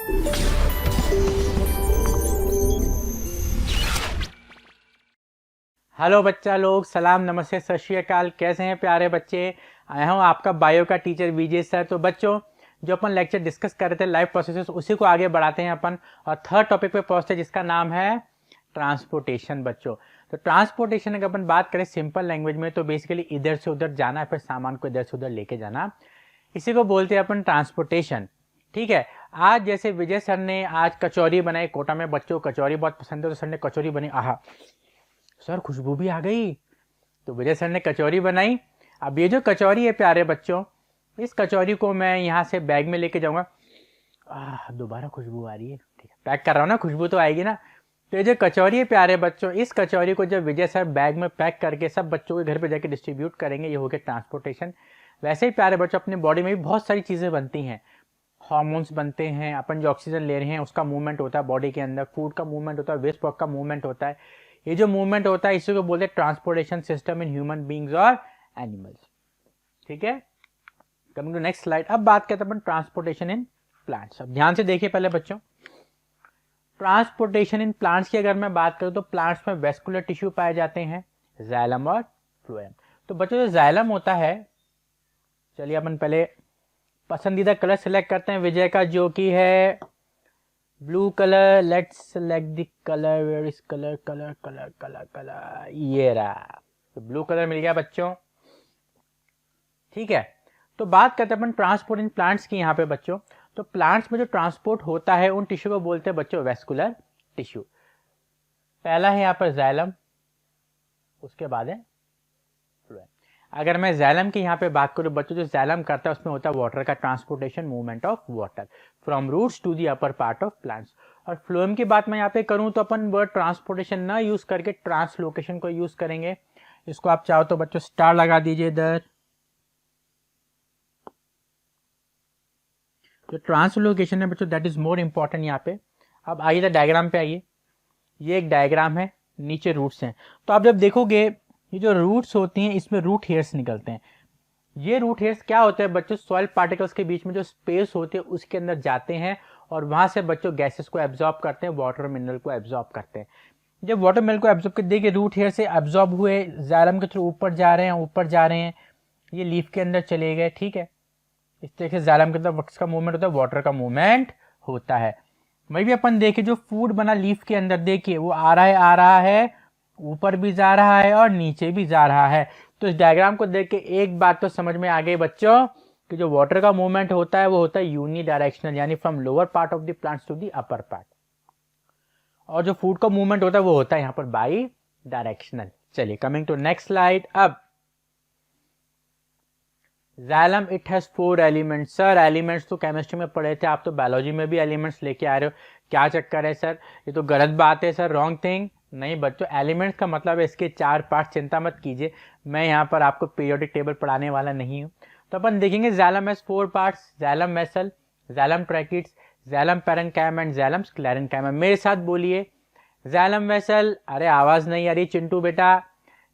Hello बच्चा लोग, सलाम, नमस्ते, सत श्री अकाल। कैसे हैं प्यारे बच्चे? आया हूँ आपका बायो का टीचर विजय सर। तो बच्चों, जो अपन लेक्चर डिस्कस कर रहे थे लाइफ प्रोसेसेस, उसी को आगे बढ़ाते हैं अपन और थर्ड टॉपिक पे पहुंचते हैं जिसका नाम है ट्रांसपोर्टेशन। बच्चों, तो ट्रांसपोर्टेशन अगर अपन बात करें सिंपल लैंग्वेज में तो बेसिकली इधर से उधर जाना, फिर सामान को इधर से उधर लेके जाना, इसी को बोलते हैं अपन ट्रांसपोर्टेशन। ठीक है। आज जैसे विजय सर ने आज कचौरी बनाई, कोटा में बच्चों को कचौरी बहुत पसंद है, तो सर ने कचौरी बनी। आहा सर, खुशबू भी आ गई। तो विजय सर ने कचौरी बनाई। अब ये जो कचौरी है प्यारे बच्चों, इस कचौरी को मैं यहाँ से बैग में लेके जाऊंगा। दोबारा खुशबू आ रही है। ठीक है, पैक कर रहा हूँ ना, खुशबू तो आएगी ना। तो ये जो कचौरी है प्यारे बच्चों, इस कचौरी को जब विजय सर बैग में पैक करके सब बच्चों के घर पे जाके डिस्ट्रीब्यूट करेंगे, ये हो गया ट्रांसपोर्टेशन। वैसे ही प्यारे बच्चों, अपनी बॉडी में भी बहुत सारी चीज़ें बनती हैं, हार्मोन्स बनते हैं, अपन जो ऑक्सीजन ले रहे हैं उसका मूवमेंट होता है बॉडी के अंदर, फूड का मूवमेंट होता है, वेस्ट प्रोडक्ट का मूवमेंट होता है। ये जो मूवमेंट होता है इसी को बोलते हैं transportation system in human beings और एनिमल्स। ठीक है, कमिंग टू नेक्स्ट स्लाइड। अब बात करते हैं अपन ट्रांसपोर्टेशन इन प्लांट्स। अब ध्यान से देखिए पहले बच्चों, ट्रांसपोर्टेशन इन प्लांट्स की अगर मैं बात करूं तो प्लांट्स में वेस्कुलर टिश्यू पाए जाते हैं, जाइलम और फ्लोएम। तो बच्चों, जो जाइलम होता है, चलिए अपन पहले पसंदीदा कलर सिलेक्ट करते हैं विजय का, जो कि है blue colour. Let's select the colour. Where is colour colour colour colour colour, ये रहा। तो ब्लू कलर मिल गया बच्चों। ठीक है, तो बात करते हैं अपन ट्रांसपोर्ट इन प्लांट्स की यहाँ पे बच्चों। तो प्लांट्स में जो ट्रांसपोर्ट होता है उन टिश्यू को बोलते हैं बच्चों वेस्कुलर टिश्यू। पहला है यहाँ पर जाइलम, उसके बाद है फ्लोएम। अगर मैं जाइलम की यहाँ पे बात करूँ बच्चों, जो जाइलम करता है उसमें होता है वाटर का transportation, movement of water from roots to the upper part of plants. और फ्लोएम की बात मैं यहाँ पे करूँ तो अपन वर्ड ट्रांसपोर्टेशन ना यूज करके ट्रांसलोकेशन को यूज करेंगे। इसको आप चाहो तो बच्चों स्टार लगा दीजिए इधर। जो ट्रांसलोकेशन है बच्चों, दैट इज मोर इंपॉर्टेंट यहाँ पे। अब आइए डायग्राम पे आइए। ये एक डायग्राम है, नीचे रूट्स हैं। तो आप जब देखोगे ये जो रूट्स होती हैं इसमें रूट हेयर्स निकलते हैं। ये रूट हेयर्स क्या होते हैं बच्चों? सॉइल पार्टिकल्स के बीच में जो स्पेस होती है उसके अंदर जाते हैं और वहां से बच्चों गैसेस को एब्जॉर्ब करते हैं, वाटर मिनरल को एब्जॉर्ब करते हैं। जब वाटर मिनरल को एब्जॉर्ब कर, देखिए रूट हेयर से एब्जॉर्ब हुए, जाइलम के थ्रू ऊपर जा रहे हैं, ऊपर जा रहे हैं, ये लीफ के अंदर चले गए। ठीक है, इस तरीके से जाइलम के अंदर वक्स का मूवमेंट होता है, वाटर का मूवमेंट होता है। वही भी अपन देखिए, जो फूड बना लीफ के अंदर, देखिए वो आ रहा है, ऊपर भी जा रहा है और नीचे भी जा रहा है। तो इस डायग्राम को देख के एक बात तो समझ में आ गई बच्चों कि जो वाटर का मूवमेंट होता है वो होता है यूनि डायरेक्शनल, यानी from lower part of the plants to the upper part. और जो फूड का मूवमेंट होता है वो होता है यहाँ पर बाई डायरेक्शनल। चलिए कमिंग टू नेक्स्ट स्लाइड। अब xylem, it has 4 elements. Sir elements तो केमिस्ट्री में पढ़े थे, आप तो बायोलॉजी में भी एलिमेंट्स लेके आ रहे हो, क्या चक्कर है सर? ये तो गलत बात है सर, रॉन्ग थिंग। नहीं बच्चों, एलिमेंट्स का मतलब है इसके 4 पार्ट, चिंता मत कीजिए, मैं यहाँ पर आपको पीरियोडिक टेबल पढ़ाने वाला नहीं हूँ। तो अपन देखेंगे xylem has 4 parts, xylem vessel, xylem tracheids, xylem parenchyma and xylem sclerenchyma. मेरे साथ बोलिए, जाइलम वेसल, अरे आवाज नहीं आ रही चिंटू बेटा,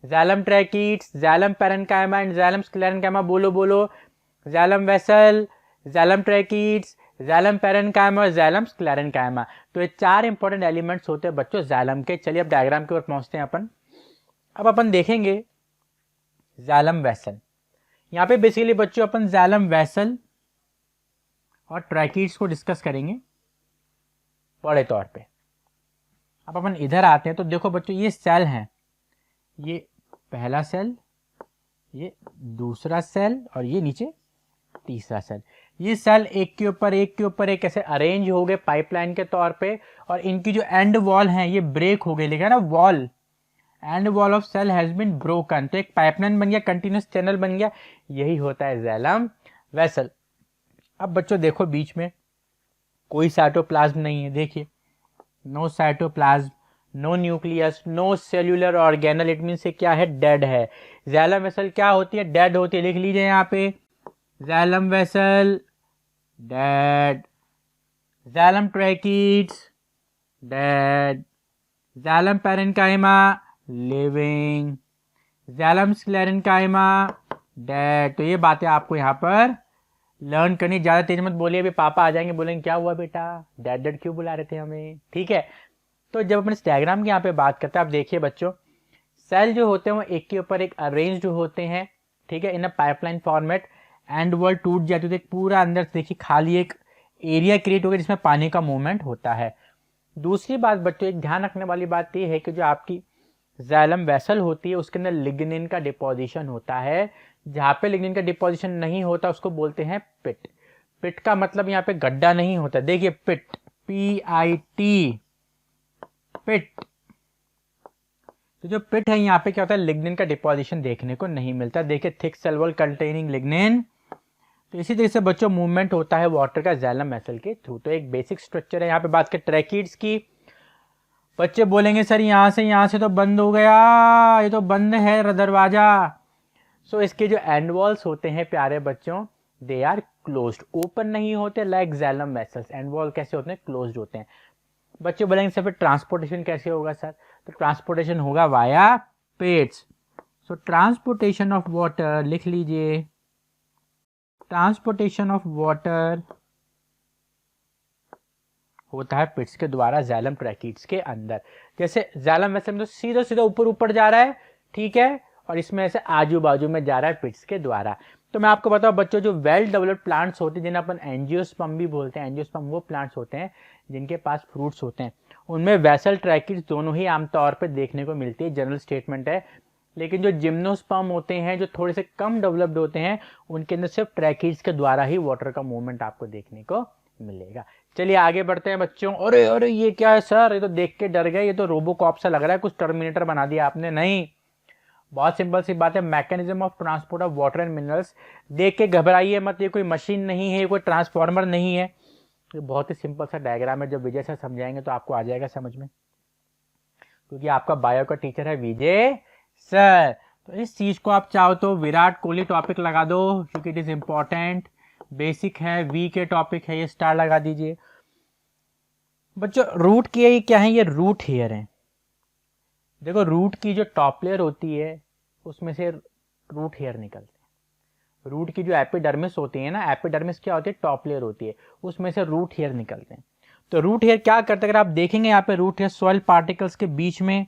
xylem tracheids, xylem parenchyma and xylem sclerenchyma, बोलो बोलो। Xylem vessel, xylem tracheids, xylem parenchyma और जाइलम स्क्लेरेन्काइमा। तो ये 4 इंपॉर्टेंट एलिमेंट्स होते हैं बच्चों जाइलम के। चलिए अब डायग्राम की ओर पहुंचते हैं अपन। अब अपन देखेंगे जाइलम वेसल। यहाँ पे बेसिकली बच्चों अपन जाइलम वेसल और ट्रैकिड्स को डिस्कस करेंगे बड़े तौर पे। अब अपन इधर आते हैं तो देखो बच्चों, ये सेल हैं, ये पहला सेल, ये दूसरा सेल और ये नीचे तीसरा सेल। ये सेल एक के ऊपर एक के ऊपर एक ऐसे अरेंज हो गए पाइपलाइन के तौर पे, और इनकी जो एंड वॉल हैं ये ब्रेक हो गई, लिखा है ना wall, and wall of cell has been broken. तो एक पाइपलाइन बन गया, कंटिन्यूस चैनल बन गया, यही होता है जाइलम वेसल। अब बच्चों देखो, बीच में कोई साइटोप्लाज्म नहीं है, देखिए no cytoplasm, no nucleus, no cellular organelle, it mean से क्या है? डेड है। जाइलम वेसल क्या होती है? डेड होती है। लिख लीजिए यहाँ पे, xylem vessel dead, xylem tracheids dead, xylem parenchyma living, xylem sclerenchyma dead. तो ये बातें आपको यहाँ पर लर्न करनी, ज़्यादा तेज मत बोलिए, अभी पापा आ जाएंगे बोलेंगे क्या हुआ बेटा, डैड डैड क्यों बुला रहे थे हमें, ठीक है। तो जब अपन इस डायग्राम की यहाँ पे बात करते हैं, आप देखिए बच्चों, सेल जो होते हैं वो एक के ऊपर एक अरेंज्ड होते हैं, ठीक है, in a pipeline format, and wall टूट जाती है तो एक पूरा अंदर से देखिए खाली एक एरिया क्रिएट हो गया जिसमें पानी का मूवमेंट होता है। दूसरी बात बच्चों, एक ध्यान रखने वाली बात ये है कि जो आपकी जाइलम वेसल होती है उसके अंदर लिग्निन का डिपोजिशन होता है। जहाँ पे लिग्निन का डिपोजिशन नहीं होता उसको बोलते हैं पिट। पिट का मतलब यहाँ पे गड्ढा नहीं होता, देखिए पिट, PIT, पिट। तो जो पिट है यहाँ पे क्या होता है, लिग्निन का डिपोजिशन देखने को नहीं मिलता। देखिए thick cell wall containing lignin. तो इसी तरह से बच्चों मूवमेंट होता है वाटर का जाइलम वेसल के थ्रू। तो एक बेसिक स्ट्रक्चर है। यहाँ पे बात करें ट्रैकिड्स की, बच्चे बोलेंगे सर यहाँ से तो बंद हो गया, ये तो बंद है दरवाजा। सो इसके जो एंड वॉल्स होते हैं प्यारे बच्चों, दे आर क्लोज्ड, ओपन नहीं होते like xylem vessels. And wall कैसे होते हैं, क्लोज्ड होते हैं। बच्चे बोलेंगे सर फिर ट्रांसपोर्टेशन कैसे होगा सर, तो ट्रांसपोर्टेशन होगा via pets. So transportation of water लिख लीजिए, ट्रांसपोर्टेशन ऑफ वाटर होता है पिट्स के द्वारा जाइलम ट्रैकिड्स के अंदर। जैसे जाइलम वेसल में तो सीधा सीधा ऊपर ऊपर जा रहा है, ठीक है, और इसमें ऐसे आजू बाजू में जा रहा है पिट्स के द्वारा। तो मैं आपको बताऊं बच्चों, जो वेल डेवलप्ड प्लांट्स होते हैं जिन्हें अपन एंजियोस्पर्म भी बोलते हैं, एंजियोस्पर्म वो प्लांट्स होते हैं जिनके पास फ्रूट्स होते हैं, उनमें वेसल ट्रैकिड्स दोनों ही आमतौर पर देखने को मिलती है, जनरल स्टेटमेंट है। लेकिन जो जिम्नोस्पर्म होते हैं जो थोड़े से कम डेवलप्ड होते हैं, उनके अंदर सिर्फ ट्रैकिड्स के द्वारा ही वाटर का मूवमेंट आपको देखने को मिलेगा। चलिए आगे बढ़ते हैं बच्चों। अरे अरे ये क्या है सर, ये तो देख के डर गए, ये तो रोबोकॉप सा लग रहा है, कुछ टर्मिनेटर बना दिया आपने। नहीं, बहुत सिंपल सी बात है, mechanism of transport of water and minerals. देख के घबराइए मत, ये कोई मशीन नहीं है, कोई ट्रांसफॉर्मर नहीं है, ये बहुत ही सिंपल सा डायग्राम है। जब विजय सर समझाएंगे तो आपको आ जाएगा समझ में, क्योंकि आपका बायो का टीचर है विजय सर। तो इस चीज को आप चाहो तो विराट कोहली टॉपिक लगा दो, क्योंकि इट इज इंपॉर्टेंट, बेसिक है, वी के टॉपिक है, ये स्टार लगा दीजिए। बच्चों रूट की क्या है, ये रूट हेयर है। देखो रूट की जो टॉप लेयर होती है उसमें से रूट हेयर निकलते हैं। रूट की जो एपिडर्मिस होती है ना, एपिडर्मिस क्या होती है, टॉप लेयर होती है, उसमें से रूट हेयर निकलते हैं। तो रूट हेयर क्या करते हैं, अगर आप देखेंगे यहाँ पे रूट हेयर सॉइल पार्टिकल्स के बीच में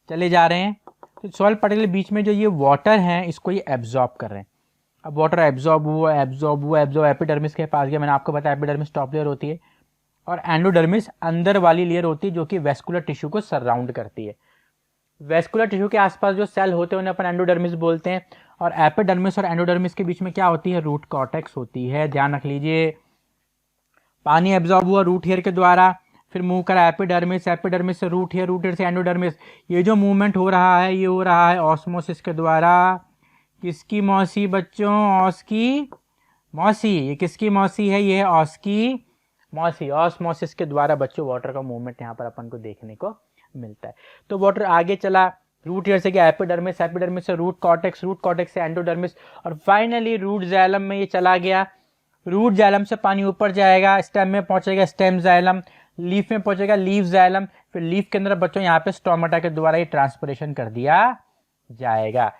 चले जा रहे हैं। तो सॉइल पार्टिकल के बीच में जो ये वाटर है इसको ये एब्जॉर्ब कर रहे हैं। अब वाटर एब्जॉर्ब हुआ, एपिडर्मिस के पास गया, मैंने आपको बताया एपिडर्मिस टॉप लेयर होती है और एंडोडर्मिस अंदर वाली लेयर होती है जो कि वेस्कुलर टिश्यू को सराउंड करती है। वेस्कुलर टिश्यू के आसपास जो सेल होते हैं उन्हें अपन एंडोडर्मिस बोलते हैं। और एपिडर्मिस और एंडोडर्मिस के बीच में क्या होती है, रूट कॉर्टेक्स होती है, ध्यान रख लीजिए। पानी एब्जॉर्ब हुआ रूट हेयर के द्वारा, फिर मूव करा एपिडर्मिस, एपिडर्मिस से रूट हेयर, रूट हेयर से एंडोडर्मिस। ये जो मूवमेंट हो रहा है ये हो रहा है ऑस्मोसिस के द्वारा। किसकी मौसी बच्चों, ऑस की मौसी। ये किसकी मौसी है, ये है ऑस की मौसी। ऑस्मोसिस के द्वारा बच्चों वाटर का मूवमेंट यहाँ पर अपन को देखने को मिलता है। तो वाटर आगे चला, रूट हेयर से गया एपिडर्मिस, एपिडर्मिस से रूट कॉर्टेक्स, रूट कॉर्टेक्स से एंडोडर्मिस, और फाइनली रूट जाइलम में ये चला गया। रूट जाइलम से पानी ऊपर जाएगा, स्टेम में पहुंचेगा स्टेम जाइलम, लीफ में पहुंचेगा लीफ जाइलम, फिर लीफ के अंदर बच्चों यहाँ पे स्टोमेटा के द्वारा ये ट्रांसपिरेशन कर दिया जाएगा।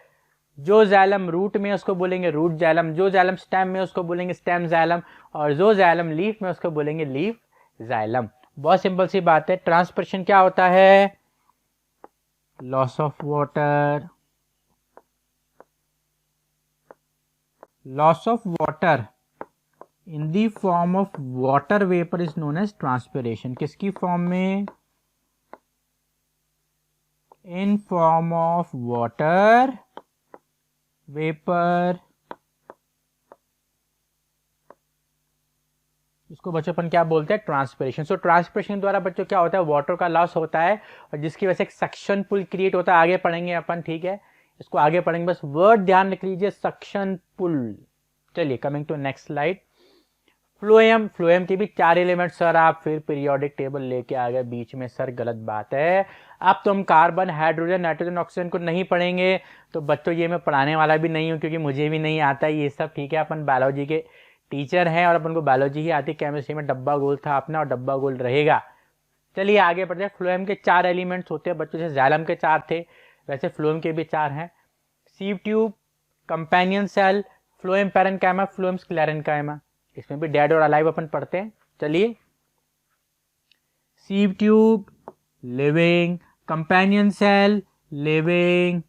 जो जाइलम रूट में उसको बोलेंगे रूट जाइलम, जो जाइलम स्टेम में उसको बोलेंगे स्टेम जाइलम, और जो जाइलम लीफ में उसको बोलेंगे लीफ जाइलम। बहुत सिंपल सी बात है। ट्रांसपिरेशन क्या होता है, loss of water, loss of water in the form of water vapour is known as transpiration. किसकी फॉर्म में, in form of water vapour, इसको बच्चों अपन क्या बोलते हैं, ट्रांसपिरेशन। सो ट्रांसपिरेशन द्वारा बच्चों क्या होता है, वाटर का लॉस होता है, और जिसकी वजह से एक सक्शन पुल क्रिएट होता है। आगे पढ़ेंगे अपन, ठीक है, इसको आगे पढ़ेंगे, बस वर्ड ध्यान रख लीजिए, सक्शन पुल। चलिए coming to next slide. Phloem, phloem के भी 4 एलिमेंट सर, आप फिर पीरियोडिक टेबल लेके आ गए बीच में, सर गलत बात है। अब तो हम कार्बन, हाइड्रोजन, नाइट्रोजन, ऑक्सीजन को नहीं पढ़ेंगे। तो बच्चों ये मैं पढ़ाने वाला भी नहीं हूँ, क्योंकि मुझे भी नहीं आता ये सब, ठीक है। अपन बायोलॉजी के टीचर हैं और अपन को बायोलॉजी ही आती, केमिस्ट्री में डब्बा गोल था अपना और डब्बा गोल रहेगा। चलिए आगे बढ़ते हैं। फ्लोएम के 4 एलिमेंट्स होते हैं बच्चों, जैसे जाइलम के 4 थे वैसे फ्लोएम के भी 4 हैं। Sieve tube, companion cell, phloem parenchyma, phloem sclerenchyma, इसमें भी डेड और अलाइव अपन पढ़ते हैं। चलिए, sieve tube living, companion cell living,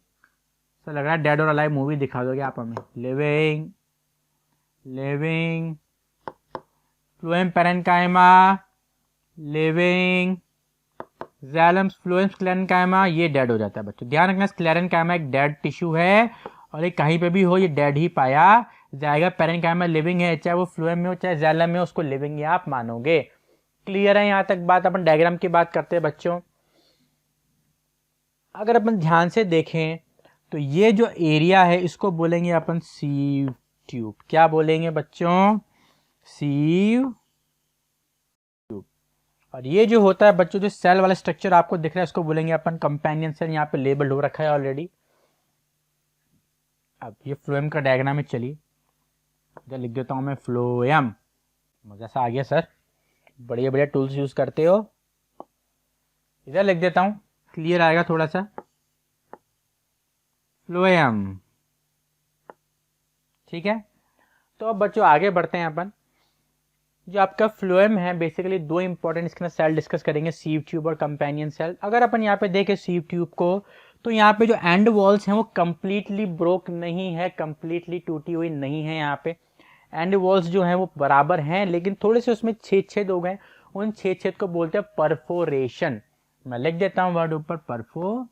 तो लग रहा है डेड और अलाइव मूवी दिखा दोगे आप हमें। Living, living, phloem parenchyma living, xylem phloem sclerenchyma ये डेड हो जाता है बच्चों। ध्यान रखना, स्क्लेरेन्काइमा एक डेड टिश्यू है और ये कहीं पे भी हो ये डेड ही पाया जाएगा। पैरेन्काइमा लिविंग है, चाहे वो फ्लोएम में हो चाहे ज़ैलम में हो, उसको लिविंग ही आप मानोगे। क्लियर है यहाँ तक बात? अपन डायग्राम की बात करते हैं बच्चों। अगर अपन ध्यान से देखें तो ये जो एरिया है इसको बोलेंगे अपन सीव ट्यूब। क्या बोलेंगे बच्चों? Sieve tube. और ये जो होता है बच्चों, जो सेल वाला स्ट्रक्चर आपको दिख रहा है इसको बोलेंगे अपन कंपेनियन सेल। यहाँ पे लेबल हो रखा है ऑलरेडी। अब ये फ्लोएम का डायग्राम है, चलिए इधर लिख देता हूं मैं फ्लोएम। मजा सा आ गया सर, बढ़िया बढ़िया टूल्स यूज करते हो। इधर लिख देता हूं, क्लियर आएगा थोड़ा सा। फ्लोएम, ठीक है। तो अब बच्चों आगे बढ़ते हैं अपन। जो आपका फ्लोएम है बेसिकली दो इंपॉर्टेंट इसके सेल डिस्कस करेंगे, सीव ट्यूब और कंपेनियन सेल। अगर अपन यहाँ पे देखें सीव ट्यूब को, तो यहाँ पे जो एंड वॉल्स हैं वो कंप्लीटली ब्रोक नहीं है, कंप्लीटली टूटी हुई नहीं है। यहाँ पे एंड वॉल्स जो हैं वो बराबर हैं, लेकिन थोड़े से उसमें छेद छेद हो गए। उन छेद छेद को बोलते हैं परफोरेशन। मैं लिख देता हूं वर्ड ऊपर, परफो।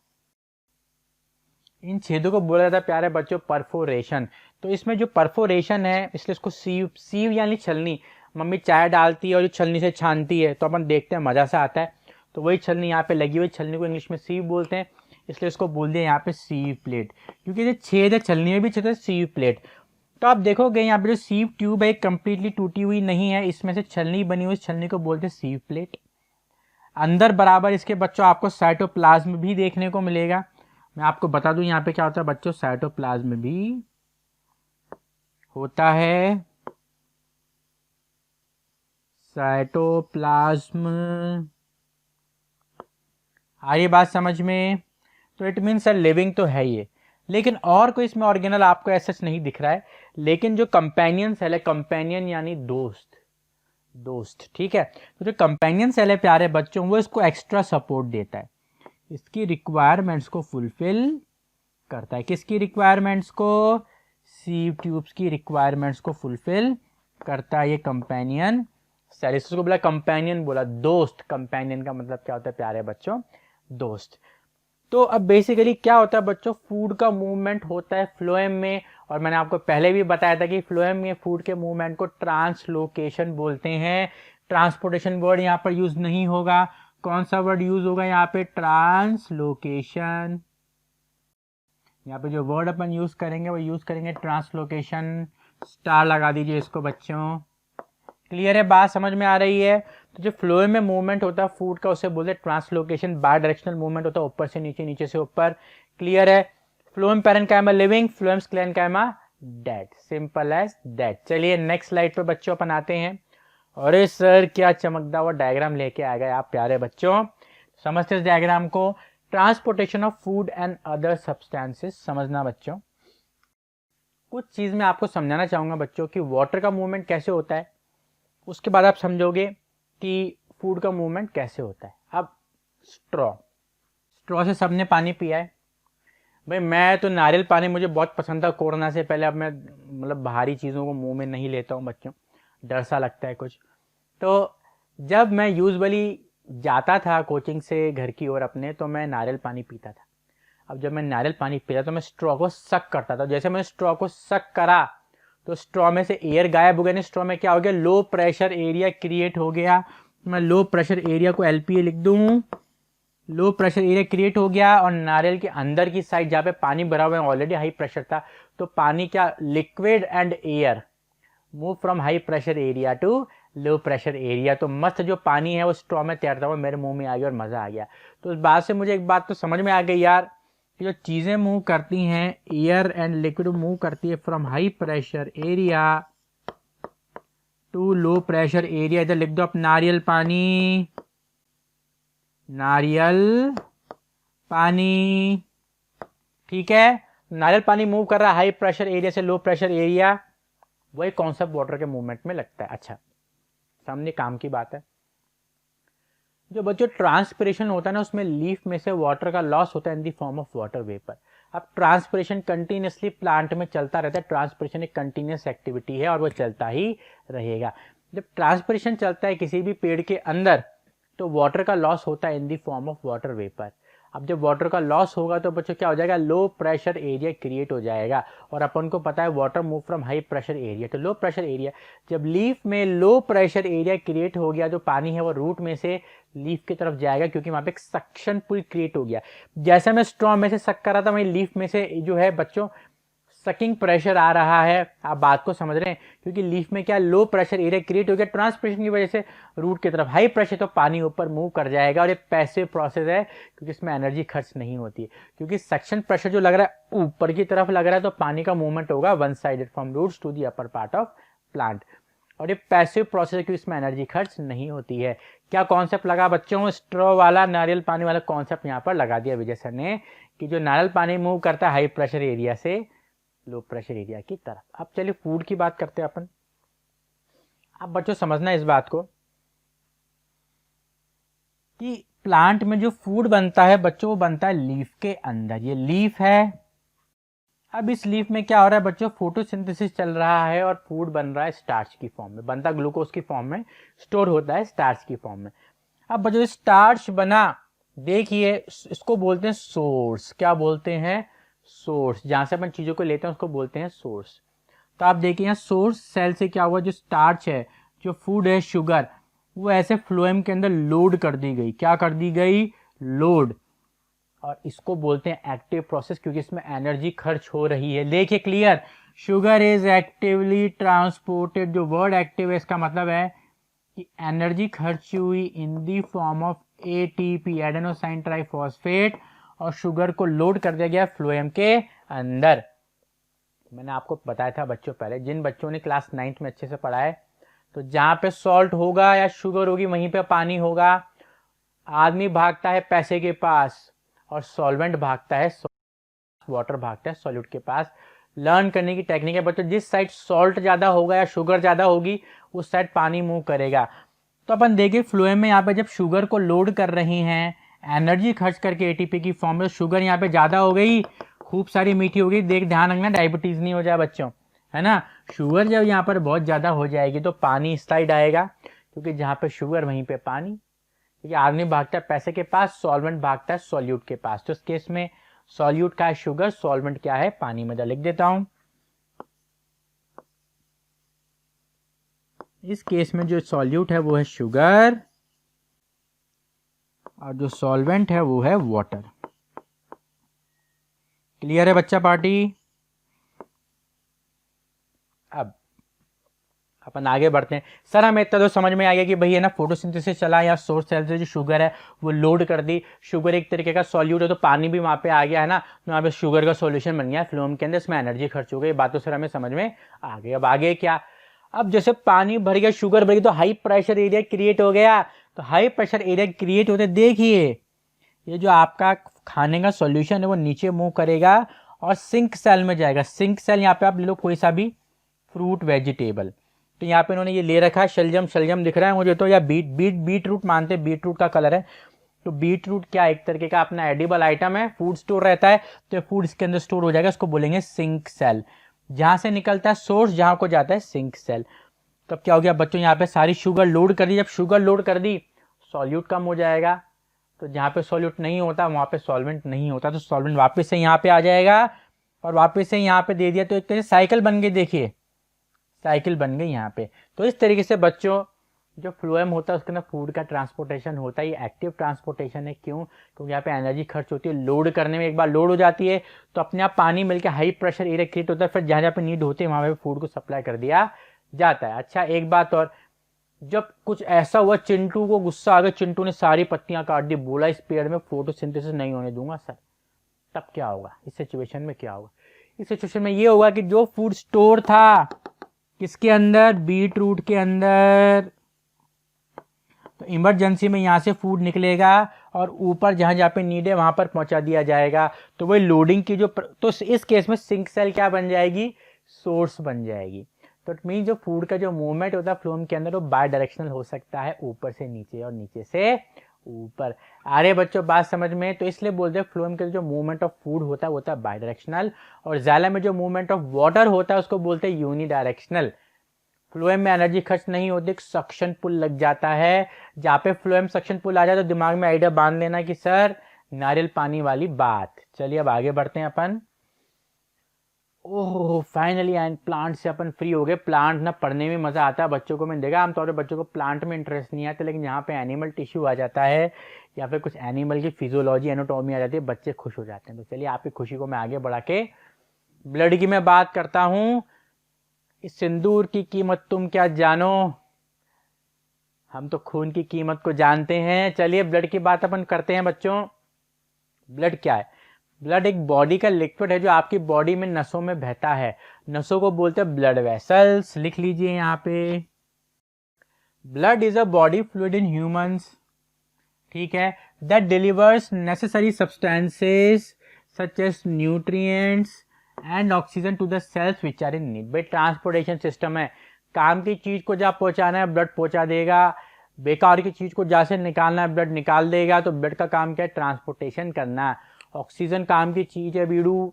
इन छेदों को बोला जाता है प्यारे बच्चों परफोरेशन। तो इसमें जो परफोरेशन है इसलिए इसको सीव, सीव यानी छलनी। मम्मी चाय डालती है और जो छलनी से छानती है तो अपन देखते हैं मजा सा आता है, तो वही छलनी यहाँ पे लगी हुई छलनी को इंग्लिश में सीव बोलते हैं, इसलिए इसको बोल दिया यहाँ पे सीव प्लेट। क्योंकि जो छेद है छलनी में भी छेद है, सीव प्लेट। तो आप देखोगे यहाँ पे जो सीव ट्यूब है कंप्लीटली टूटी हुई नहीं है, इसमें से छलनी बनी हुई, छलनी को बोलते हैं सीव प्लेट। अंदर बराबर इसके बच्चों आपको साइटोप्लाज्म भी देखने को मिलेगा। मैं आपको बता दूं यहाँ पे क्या होता है बच्चों, साइटोप्लाज्म भी होता है। साइटोप्लाज्म, आ रही बात समझ में? तो इट मीन सर लिविंग तो है ये, लेकिन और कोई इसमें ऑर्गेनल आपको ऐसा नहीं दिख रहा है। लेकिन जो कंपेनियन सेल है, कंपेनियन यानी दोस्त, दोस्त, ठीक है। तो जो कंपेनियन सेल है प्यारे बच्चों, वो इसको एक्स्ट्रा सपोर्ट देता है, इसकी रिक्वायरमेंट्स को फुलफिल करता है। किसकी रिक्वायरमेंट्स को? सीव ट्यूब्स की रिक्वायरमेंट्स को फुलफिल करता है ये कंपेनियन सेल। इसको बोला कंपेनियन, बोला दोस्त। कंपेनियन का मतलब क्या होता है प्यारे बच्चों? दोस्त। तो अब बेसिकली क्या होता है बच्चों, फूड का मूवमेंट होता है फ्लोएम में। और मैंने आपको पहले भी बताया था कि फ्लोएम में फूड के मूवमेंट को ट्रांसलोकेशन बोलते हैं। ट्रांसपोर्टेशन वर्ड यहाँ पर यूज नहीं होगा। कौन सा वर्ड यूज होगा यहाँ पे? ट्रांसलोकेशन। यहाँ पे जो वर्ड अपन यूज करेंगे वो यूज करेंगे ट्रांसलोकेशन। स्टार लगा दीजिए इसको बच्चों। क्लियर है बात, समझ में आ रही है? तो जो फ्लोएम में मूवमेंट होता है फूड का उसे बोलते हैं ट्रांसलोकेशन। बाय डायरेक्शनल मूवमेंट होता है, ऊपर से नीचे, नीचे से ऊपर। क्लियर है? Phloem parenchyma living, phloem sclerenchyma dead, simple as that. चलिए नेक्स्ट स्लाइड पे बच्चों अपन आते हैं। अरे सर क्या चमकदा हुआ डायग्राम लेके आ गए आप प्यारे बच्चों। समझते इस डायग्राम को। Transportation of food and other substances. समझना बच्चों, कुछ चीज मैं आपको समझाना चाहूंगा बच्चों कि वाटर का मूवमेंट कैसे होता है, उसके बाद आप समझोगे कि फूड का मूवमेंट कैसे होता है। अब स्ट्रॉ, स्ट्रॉ से सबने पानी पिया है भाई। मैं तो नारियल पानी मुझे बहुत पसंद था कोरोना से पहले। अब मैं मतलब बाहरी चीज़ों को मुंह में नहीं लेता हूँ बच्चों, डर सा लगता है कुछ। तो जब मैं यूजुअली जाता था कोचिंग से घर की ओर अपने, तो मैं नारियल पानी पीता था। अब जब मैं नारियल पानी पीता तो मैं स्ट्रॉ को सक करता था। जैसे मैं स्ट्रॉ को सक करा तो स्ट्रॉ में से एयर गायब हो गया। नहीं, स्ट्रॉ में क्या हो गया? लो प्रेशर एरिया क्रिएट हो गया। मैं लो प्रेशर एरिया को LPA लिख दूं। लो प्रेशर एरिया क्रिएट हो गया और नारियल के अंदर की साइड जहाँ पे पानी भरा हुआ है ऑलरेडी हाई प्रेशर था, तो पानी क्या, liquid and air move from high pressure area to low pressure area. तो मस्त जो पानी है वो स्ट्रॉ में तैरता हुआ मेरे मुंह में आ गया और मजा आ गया। तो उस बात से मुझे एक बात तो समझ में आ गई यार, कि जो चीजें मूव करती हैं, एयर एंड लिक्विड मूव करती है from high pressure area to low pressure area. इधर लिख दो आप नारियल पानी, नारियल पानी, ठीक है। नारियल पानी मूव कर रहा है हाई प्रेशर एरिया से लो प्रेशर एरिया। वही कॉन्सेप्ट वाटर के मूवमेंट में लगता है। अच्छा, सामने काम की बात है। जो बच्चों ट्रांसपिरेशन होता है ना, उसमें लीफ में से वाटर का लॉस होता है in the form of water vapour. अब ट्रांसपिरेशन कंटिन्यूसली प्लांट में चलता रहता है। ट्रांसपिरेशन एक कंटिन्यूस एक्टिविटी है और वो चलता ही रहेगा। जब ट्रांसपिरेशन चलता है किसी भी पेड़ के अंदर, तो वाटर का लॉस होता है in the form of water vapour. अब जब वाटर का लॉस होगा तो बच्चों क्या हो जाएगा, लो प्रेशर एरिया क्रिएट हो जाएगा। और अपन को पता है water move from high pressure area to low pressure area. जब लीफ में लो प्रेशर एरिया क्रिएट हो गया, जो पानी है वो रूट में से लीफ की तरफ जाएगा, क्योंकि वहां पे एक सक्शन पुल क्रिएट हो गया। जैसे मैं स्ट्रॉ में से सक कर रहा था, वहीं लीफ में से जो है बच्चों सकिंग प्रेशर आ रहा है। आप बात को समझ रहे हैं, क्योंकि लीफ में क्या लो प्रेशर एरिया क्रिएट हो गया ट्रांसपिरेशन की वजह से रूट की तरफ। हाई प्रेशर तो पानी ऊपर मूव कर जाएगा और ये पैसिव प्रोसेस है, क्योंकि इसमें एनर्जी खर्च नहीं होती है। क्योंकि सक्शन प्रेशर जो लग रहा है ऊपर की तरफ लग रहा है, तो पानी का मूवमेंट होगा one sided from roots to the upper part of plant. और ये पैसिव प्रोसेस है, क्योंकि इसमें एनर्जी खर्च नहीं होती है। क्या कॉन्सेप्ट लगा बच्चों, स्ट्रॉ वाला नारियल पानी वाला कॉन्सेप्ट यहाँ पर लगा दिया विजय सर ने, कि जो नारियल पानी मूव करता है हाई प्रेशर एरिया से लो प्रेशर एरिया की तरफ। अब चलिए फूड की बात करते हैं अपन। अब बच्चों समझना इस बात को कि प्लांट में जो फूड बनता है बच्चों, वो बनता है लीफ के अंदर। ये लीफ है। अब इस लीफ में क्या हो रहा है बच्चों, फोटोसिंथेसिस चल रहा है और फूड बन रहा है स्टार्च की फॉर्म में, बनता ग्लूकोज की फॉर्म में, स्टोर होता है स्टार्च की फॉर्म में। अब बच्चों स्टार्च बना, देखिए इसको बोलते हैं सोर्स। क्या बोलते हैं, सोर्स। जहां से अपन चीजों को लेते हैं उसको बोलते हैं सोर्स। तो आप देखिए यहाँ सोर्स सेल से क्या हुआ, जो स्टार्च है, जो फूड है, शुगर, वो ऐसे फ्लोएम के अंदर लोड कर दी गई। क्या कर दी गई, लोड। और इसको बोलते हैं एक्टिव प्रोसेस, क्योंकि इसमें एनर्जी खर्च हो रही है। देखिए clear, sugar is actively transported. जो वर्ड एक्टिव है इसका मतलब है कि एनर्जी खर्च हुई in the form of ATP, adenosine triphosphate, और शुगर को लोड कर दिया गया फ्लोएम के अंदर। मैंने आपको बताया था बच्चों पहले, जिन बच्चों ने क्लास 9th में अच्छे से पढ़ा है, तो जहां पे सॉल्ट होगा या शुगर होगी वहीं पे पानी होगा। आदमी भागता है पैसे के पास और सॉल्वेंट भागता है, वाटर भागता है सॉल्यूट के पास। लर्न करने की टेक्निक है बच्चों, जिस साइड सॉल्ट ज्यादा होगा या शुगर ज्यादा होगी उस साइड पानी मूव करेगा। तो अपन देखिए फ्लोएम में यहाँ पे जब शुगर को लोड कर रही हैं एनर्जी खर्च करके एटीपी की फॉर्म में, शुगर यहाँ पे ज्यादा हो गई, खूब सारी मीठी हो गई। देख ध्यान रखना डायबिटीज नहीं हो जाए बच्चों, है ना। शुगर जब यहाँ पर बहुत ज्यादा हो जाएगी तो पानी इस साइड आएगा, क्योंकि जहाँ पे शुगर वहीं पे पानी। क्योंकि आदमी भागता है पैसे के पास, सॉल्वेंट भागता है सॉल्यूट के पास। तो इस केस में सॉल्यूट का है शुगर, सॉल्वेंट क्या है पानी। में लिख देता हूं, इस केस में जो सॉल्यूट है वो है शुगर और जो सॉल्वेंट है वो है वाटर। क्लियर है बच्चा पार्टी। अब अपन आगे बढ़ते हैं। सर हमें इतना तो समझ में आ गया कि भैया ना फोटोसिंथेसिस चला या सोर्स सेल से जो शुगर है वो लोड कर दी। शुगर एक तरीके का सॉल्यूट है, तो पानी भी वहां पे आ गया है ना, तो वहां पे शुगर का सॉल्यूशन बन गया फ्लोएम के अंदर, इसमें एनर्जी खर्च हो गई। बात तो सर हमें समझ में आ गई। अब आगे क्या, अब जैसे पानी भर गया, शुगर भर गई, तो हाई प्रेशर एरिया क्रिएट हो गया। तो हाई प्रेशर एरिया क्रिएट होते देखिए ये जो आपका खाने का सॉल्यूशन है वो नीचे मूव करेगा और सिंक सेल में जाएगा। सिंक सेल यहाँ पे आप ले लो कोई सा भी फ्रूट वेजिटेबल, तो यहाँ पे इन्होंने ये ले रखा है शलजम। शलजम दिख रहा है मुझे तो, या बीट रूट मानते हैं, बीट रूट का कलर है। तो बीट रूट क्या एक तरीके का अपना एडिबल आइटम है, फूड स्टोर रहता है, तो फूड इसके अंदर स्टोर हो जाएगा। इसको बोलेंगे सिंक सेल। जहां से निकलता है सोर्स, जहां को जाता है सिंक सेल। तब क्या हो गया बच्चों, यहाँ पे सारी शुगर लोड कर दी। जब शुगर लोड कर दी सॉल्यूट कम हो जाएगा, तो जहाँ पे सॉल्यूट नहीं होता वहां पे सॉल्वेंट नहीं होता, तो सॉल्वेंट वापस से यहाँ पे आ जाएगा और वापस से यहाँ पे दे दिया, तो एक तरह से साइकिल बन गई। देखिए साइकिल बन गई यहाँ पे। तो इस तरीके से बच्चों जो फ्लोएम होता है उसके अंदर फूड का ट्रांसपोर्टेशन होता है। ये एक्टिव ट्रांसपोर्टेशन है। क्यों, क्योंकि यहाँ पे एनर्जी खर्च होती है लोड करने में। एक बार लोड हो जाती है तो अपने आप पानी मिलकर हाई प्रेशर एरिया क्रिएट होता है, फिर जहाँ जहाँ पे नीड होती है वहां पे फूड को सप्लाई कर दिया जाता है। अच्छा एक बात और, जब कुछ ऐसा हुआ चिंटू को गुस्सा आ गया, चिंटू ने सारी पत्तियां काट दी, बोला इस पेड़ में फोटोसिंथेसिस नहीं होने दूंगा सर, तब क्या होगा इस सिचुएशन में, क्या होगा इस सिचुएशन में, ये होगा कि जो फूड स्टोर था किसके अंदर, बीट रूट के अंदर, तो इमरजेंसी में यहां से फूड निकलेगा और ऊपर जहां जहां पे नीड है वहां पर पहुंचा दिया जाएगा। तो वही लोडिंग की जो तो इस केस में सिंक सेल क्या बन जाएगी, सोर्स बन जाएगी। तो इट मीन जो फूड का जो मूवमेंट होता है फ्लोएम के अंदर वो बाय डायरेक्शनल हो सकता है, ऊपर से नीचे और नीचे से ऊपर। आ रहे बच्चों बात समझ में? तो इसलिए बोलते हैं फ्लोएम के जो मूवमेंट ऑफ फूड होता है वो होता है बाय डायरेक्शनल, और जाइलम में जो मूवमेंट ऑफ वाटर होता है उसको बोलते हैं यूनी डायरेक्शनल। फ्लोएम में एनर्जी खर्च नहीं होती, सक्शन पुल लग जाता है। जहाँ पे फ्लोएम सक्शन पुल आ जाए तो दिमाग में आइडिया बांध लेना कि सर नारियल पानी वाली बात। चलिए अब आगे बढ़ते हैं अपन। ओह फाइनली एंड प्लांट से अपन फ्री हो गए। प्लांट ना पढ़ने में मज़ा आता है बच्चों को, मैंने देखा आमतौर पर बच्चों को प्लांट में इंटरेस्ट नहीं आता, लेकिन यहाँ पे एनिमल टिश्यू आ जाता है या फिर कुछ एनिमल की फिजियोलॉजी एनाटॉमी आ जाती है, बच्चे खुश हो जाते हैं। तो चलिए आपकी खुशी को मैं आगे बढ़ा के ब्लड की मैं बात करता हूँ। इस सिंदूर की कीमत तुम क्या जानो, हम तो खून की कीमत को जानते हैं। चलिए ब्लड की बात अपन करते हैं बच्चों। ब्लड क्या है? ब्लड एक बॉडी का लिक्विड है जो आपकी बॉडी में नसों में बहता है। नसों को बोलते हैं ब्लड वेसल्स। लिख लीजिए यहाँ पे, blood is a body fluid in humans, ठीक है, that delivers necessary substances such as nutrients and oxygen to the cells which are in need. भाई ट्रांसपोर्टेशन सिस्टम है, काम की चीज को जहाँ पहुंचाना है ब्लड पहुंचा देगा, बेकार की चीज को जहाँ से निकालना है ब्लड निकाल देगा। तो ब्लड का काम क्या है? ट्रांसपोर्टेशन करना। ऑक्सीजन काम की चीज है बीड़ू,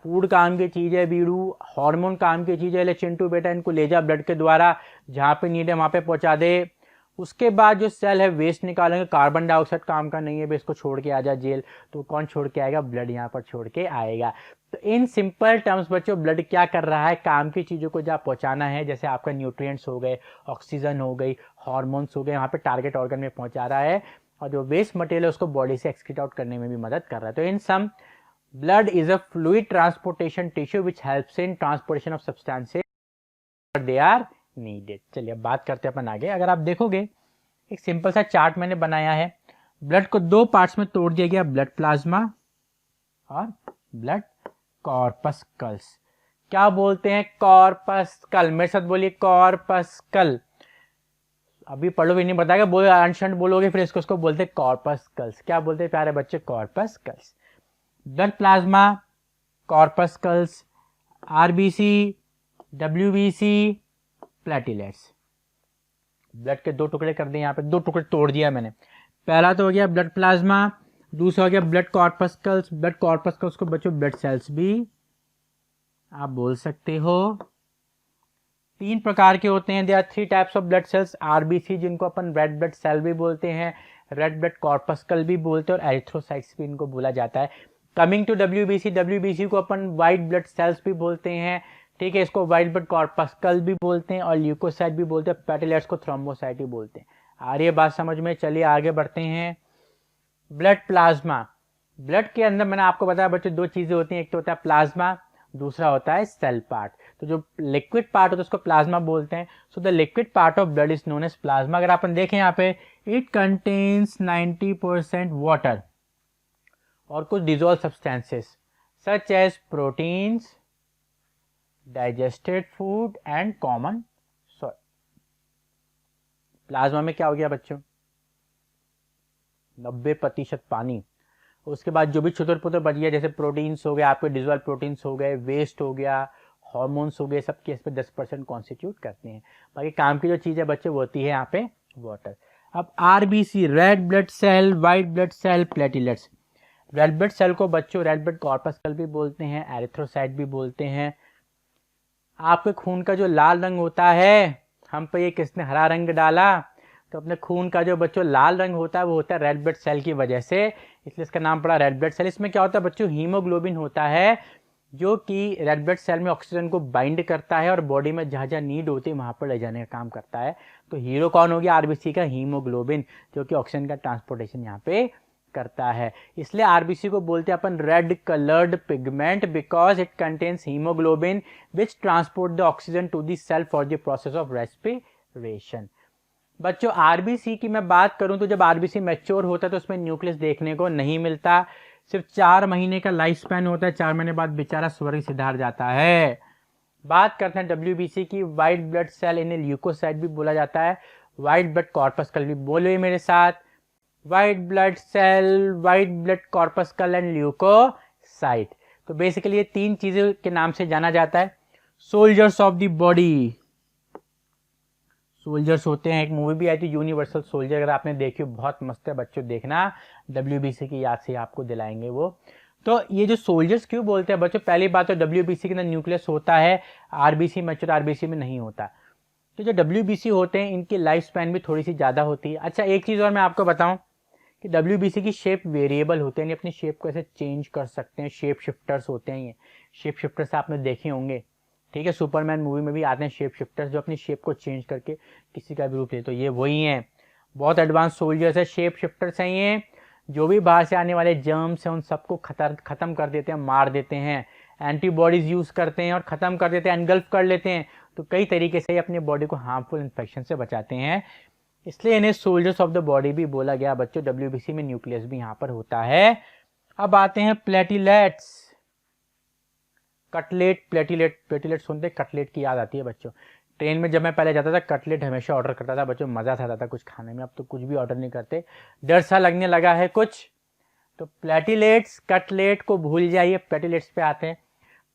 फूड काम की चीज है बीड़ू, हार्मोन काम की चीज है। ले चिंटू बेटा इनको ले जा ब्लड के द्वारा, जहाँ पे नीड है वहाँ पे पहुंचा दे। उसके बाद जो सेल है वेस्ट निकालेंगे, कार्बन डाइऑक्साइड काम का नहीं है, बे इसको छोड़ के आ जा जेल। तो कौन छोड़ के आएगा? ब्लड यहाँ पर छोड़ के आएगा। तो इन सिंपल टर्म्स बच्चों ब्लड क्या कर रहा है? काम की चीज़ों को जहाँ पहुँचाना है, जैसे आपका न्यूट्रिएंट्स हो गए, ऑक्सीजन हो गई, हार्मोन्स हो गए, यहाँ पे टारगेट ऑर्गन में पहुँचा रहा है, और जो वेस्ट मटेरियल है उसको बॉडी से एक्सक्रीट आउट करने में भी मदद कर रहा है। तो in sum blood is a fluid transportation tissue which helps in transportation of substances they are needed. चलिए अब बात करते हैं अपन आगे। अगर आप देखोगे एक सिंपल सा चार्ट मैंने बनाया है। ब्लड को दो पार्ट्स में तोड़ दिया गया, ब्लड प्लाज्मा और ब्लड कॉर्पस्कल्स। क्या बोलते हैं? कॉर्पस्कल। मेरे साथ बोलिए कॉर्पस्कल। अभी पढ़ो भी नहीं बताएगा, बोलो अनशंट बोलोगे फिर इसको बोलते हैं कॉर्पस्कल्स। क्या बोलते हैं प्यारे बच्चे? Corpuscles. Blood plasma, corpuscles, RBC, WBC, platelets. Blood के दो टुकड़े कर दिए, यहाँ पे दो टुकड़े तोड़ दिया मैंने। पहला तो हो गया ब्लड प्लाज्मा, दूसरा हो गया ब्लड कॉर्पस्कल्स। ब्लड कॉर्पस्कल्स को बच्चों ब्लड सेल्स भी आप बोल सकते हो। तीन प्रकार के होते हैं, they are 3 types of blood cells. RBC जिनको अपन रेड ब्लड सेल भी बोलते हैं, रेड ब्लड कॉर्पस्कल भी बोलते हैं, और एरिथ्रोसाइट्स भी इनको बोला जाता है। कमिंग टू डब्ल्यूबीसी, डब्ल्यूबीसी को अपन वाइट ब्लड सेल्स भी बोलते हैं, ठीक है, इसको वाइट ब्लड कॉर्पस्कल भी बोलते हैं, और ल्यूकोसाइट भी बोलते हैं, प्लेटलेट्स को थ्रोम्बोसाइट भी बोलते हैं। आ रही है बात समझ में? चलिए आगे बढ़ते हैं। Blood plasma. ब्लड के अंदर मैंने आपको बताया बच्चों दो चीजें होती हैं, एक तो होता है प्लाज्मा, दूसरा होता है सेल पार्ट। तो जो लिक्विड पार्ट होता है उसको प्लाज्मा बोलते हैं। So the liquid part of blood is known as plasma. अगर अपन देखें यहाँ पे, इट कंटेन्स 90% वाटर और कुछ dissolve substances such as proteins, digested food and common soil. Plasma में क्या हो गया बच्चों? 90% पानी। उसके बाद जो भी छुतर पुतर बच गया, जैसे प्रोटीन्स हो गए, आपके डिजोल्व प्रोटीन्स हो गए, वेस्ट हो गया, हार्मोन्स हो गए, सब केस पे 10% कॉन्स्टिट्यूट करते हैं। बाकी काम की जो चीज़ है बच्चे वो होती है यहाँ पे वाटर। अब RBC, red blood cell, white blood cell, platelets. Red blood cell को बच्चों रेड ब्लड कॉर्पस्कल भी बोलते हैं, एरिथ्रोसाइट भी बोलते हैं। आपके खून का जो लाल रंग होता है, हम पे ये किसने हरा रंग डाला? तो अपने खून का जो बच्चों लाल रंग होता है वो होता है रेड ब्लड सेल की वजह से, इसलिए इसका नाम पड़ा रेड ब्लड सेल। इसमें क्या होता है बच्चों? हीमोग्लोबिन होता है जो कि रेड ब्लड सेल में ऑक्सीजन को बाइंड करता है और बॉडी में जहाँ जहाँ नीड होती है वहाँ पर ले जाने का काम करता है। तो हीरो कौन हो गया आरबीसी का? हीमोग्लोबिन, जो कि ऑक्सीजन का ट्रांसपोर्टेशन यहाँ पे करता है। इसलिए आरबीसी को बोलते हैं अपन red coloured pigment, because it contains haemoglobin which transport the oxygen to the cell for the process of respiration. बच्चों आरबीसी की मैं बात करूं तो जब आरबीसी मैच्योर होता है तो उसमें न्यूक्लियस देखने को नहीं मिलता, सिर्फ 4 महीने का लाइफ स्पैन होता है, 4 महीने बाद बेचारा स्वर्ग सिधार जाता है। बात करते हैं डब्ल्यूबीसी की, व्हाइट ब्लड सेल, इन्हें ल्यूकोसाइट भी बोला जाता है, व्हाइट ब्लड कॉर्पस्कल भी। बोलिए मेरे साथ, white blood cell, white blood corpuscle and leucocyte. तो बेसिकली ये 3 चीजें के नाम से जाना जाता है। Soldiers of the body, soldiers होते हैं। एक मूवी भी आई थी यूनिवर्सल सोल्जर, अगर आपने देखी हो बहुत मस्त है बच्चों, देखना, WBC की याद से आपको दिलाएंगे वो। तो ये जो सोल्जर्स क्यों बोलते हैं बच्चों, पहली बात तो WBC के अंदर न्यूक्लियस होता है, RBC मैच्योर RBC में नहीं होता। तो जो WBC होते हैं इनकी लाइफ स्पैन भी थोड़ी सी ज़्यादा होती है। अच्छा एक चीज़ और मैं आपको बताऊं कि WBC की शेप वेरिएबल होते हैं, यानी अपनी शेप को ऐसे चेंज कर सकते हैं, शेप शिफ्टर्स होते हैं ये। शेप शिफ्टर्स आपने देखे होंगे, ठीक है, सुपरमैन मूवी में भी आते हैं शेप शिफ्टर्स, जो अपनी शेप को चेंज करके किसी का भी रूप ले, तो ये वही हैं, बहुत एडवांस सोल्जर्स है, शेप शिफ्टर्स हैं ये, जो भी बाहर से आने वाले जर्म्स हैं उन सबको खत्म कर देते हैं, मार देते हैं, एंटीबॉडीज यूज करते हैं और खत्म कर देते हैं, एनगल्फ कर लेते हैं। तो कई तरीके से अपनी बॉडी को हार्मफुल इन्फेक्शन से बचाते हैं, इसलिए इन्हें सोल्जर्स ऑफ द बॉडी भी बोला गया बच्चों। WBC में न्यूक्लियस भी यहाँ पर होता है। अब आते हैं प्लेटिलेट्स, कटलेट, प्लेटिलेट सुनते कटलेट की याद आती है बच्चों। ट्रेन में जब मैं पहले जाता था कटलेट हमेशा ऑर्डर करता था बच्चों, मज़ा आता था कुछ खाने में। अब तो कुछ भी ऑर्डर नहीं करते, डर सा लगने लगा है कुछ। तो प्लेटिलेट्स, कटलेट को भूल जाइए, प्लेटिलेट्स पे आते हैं।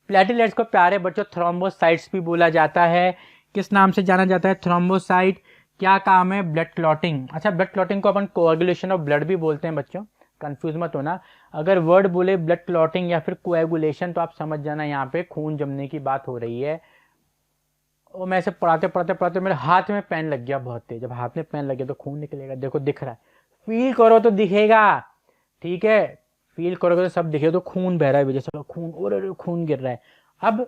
प्लेटिलेट्स को प्यारे बच्चों थ्रोम्बोसाइट्स भी बोला जाता है। किस नाम से जाना जाता है? थ्रोम्बोसाइट। क्या काम है? Blood clotting. अच्छा, ब्लड क्लॉटिंग को अपन कोएगुलेशन ऑफ ब्लड भी बोलते हैं बच्चों, कंफ्यूज मत होना। अगर वर्ड बोले ब्लड क्लॉटिंग या फिर कोएगुलेशन तो आप समझ जाना यहाँ पे खून जमने की बात हो रही है। और मैं ऐसे पढ़ाते मेरे हाथ में पेन लग गया बहुत तेज। जब हाथ में पेन लग गया तो खून निकलेगा, देखो दिख रहा है, फील करो तो दिखेगा, ठीक है, फील करोगे तो सब दिखेगा। तो खून बह रहा है वजह से, खून, और खून गिर रहा है। अब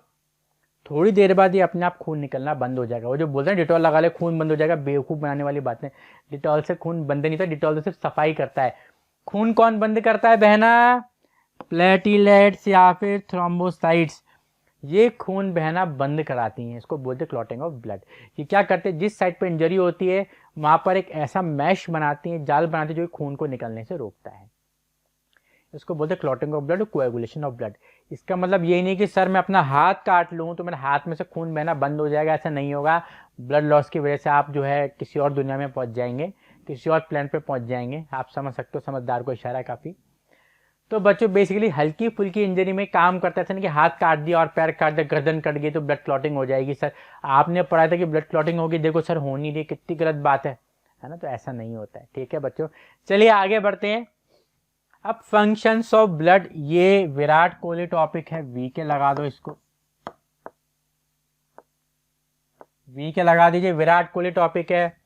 थोड़ी देर बाद ये अपने आप खून निकलना बंद हो जाएगा। वो जो बोलते हैं डिटॉल लगा ले खून बंद हो जाएगा, बेवकूफ बनाने वाली बातें। डिटॉल से खून बंद नहीं था, डिटॉल तो सिर्फ सफाई करता है। खून कौन बंद करता है बहना? प्लेटिलेट्स या फिर थ्रोम्बोसाइट्स, ये खून बहना बंद कराती हैं। इसको बोलते हैं क्लॉटिंग ऑफ ब्लड। ये क्या करते हैं, जिस साइड पर इंजरी होती है वहां पर एक ऐसा मैश बनाती है, जाल बनाती है जो खून को निकलने से रोकता है। इसको बोलते हैं clotting of blood, coagulation of blood. इसका मतलब ये नहीं कि सर मैं अपना हाथ काट लूँ तो मेरे हाथ में से खून बहना बंद हो जाएगा, ऐसा नहीं होगा। ब्लड लॉस की वजह से आप जो है किसी और दुनिया में पहुंच जाएंगे, किसी और प्लेनेट पे पहुंच जाएंगे। आप समझ सकते हो, समझदार को इशारा है काफ़ी। तो बच्चों बेसिकली हल्की फुल्की इंजरी में काम करता है, नहीं कि हाथ काट दिया और पैर काट दिया, गर्दन कट गई तो ब्लड क्लॉटिंग हो जाएगी। सर आपने पढ़ा था कि ब्लड क्लॉटिंग होगी, देखो सर हो नहीं रही, कितनी गलत बात है ना। तो ऐसा नहीं होता है, ठीक है बच्चों। चलिए आगे बढ़ते हैं। अब फंक्शंस ऑफ ब्लड, ये विराट कोहली टॉपिक है, वी के लगा दो, इसको वी के लगा दीजिए, विराट कोहली टॉपिक है।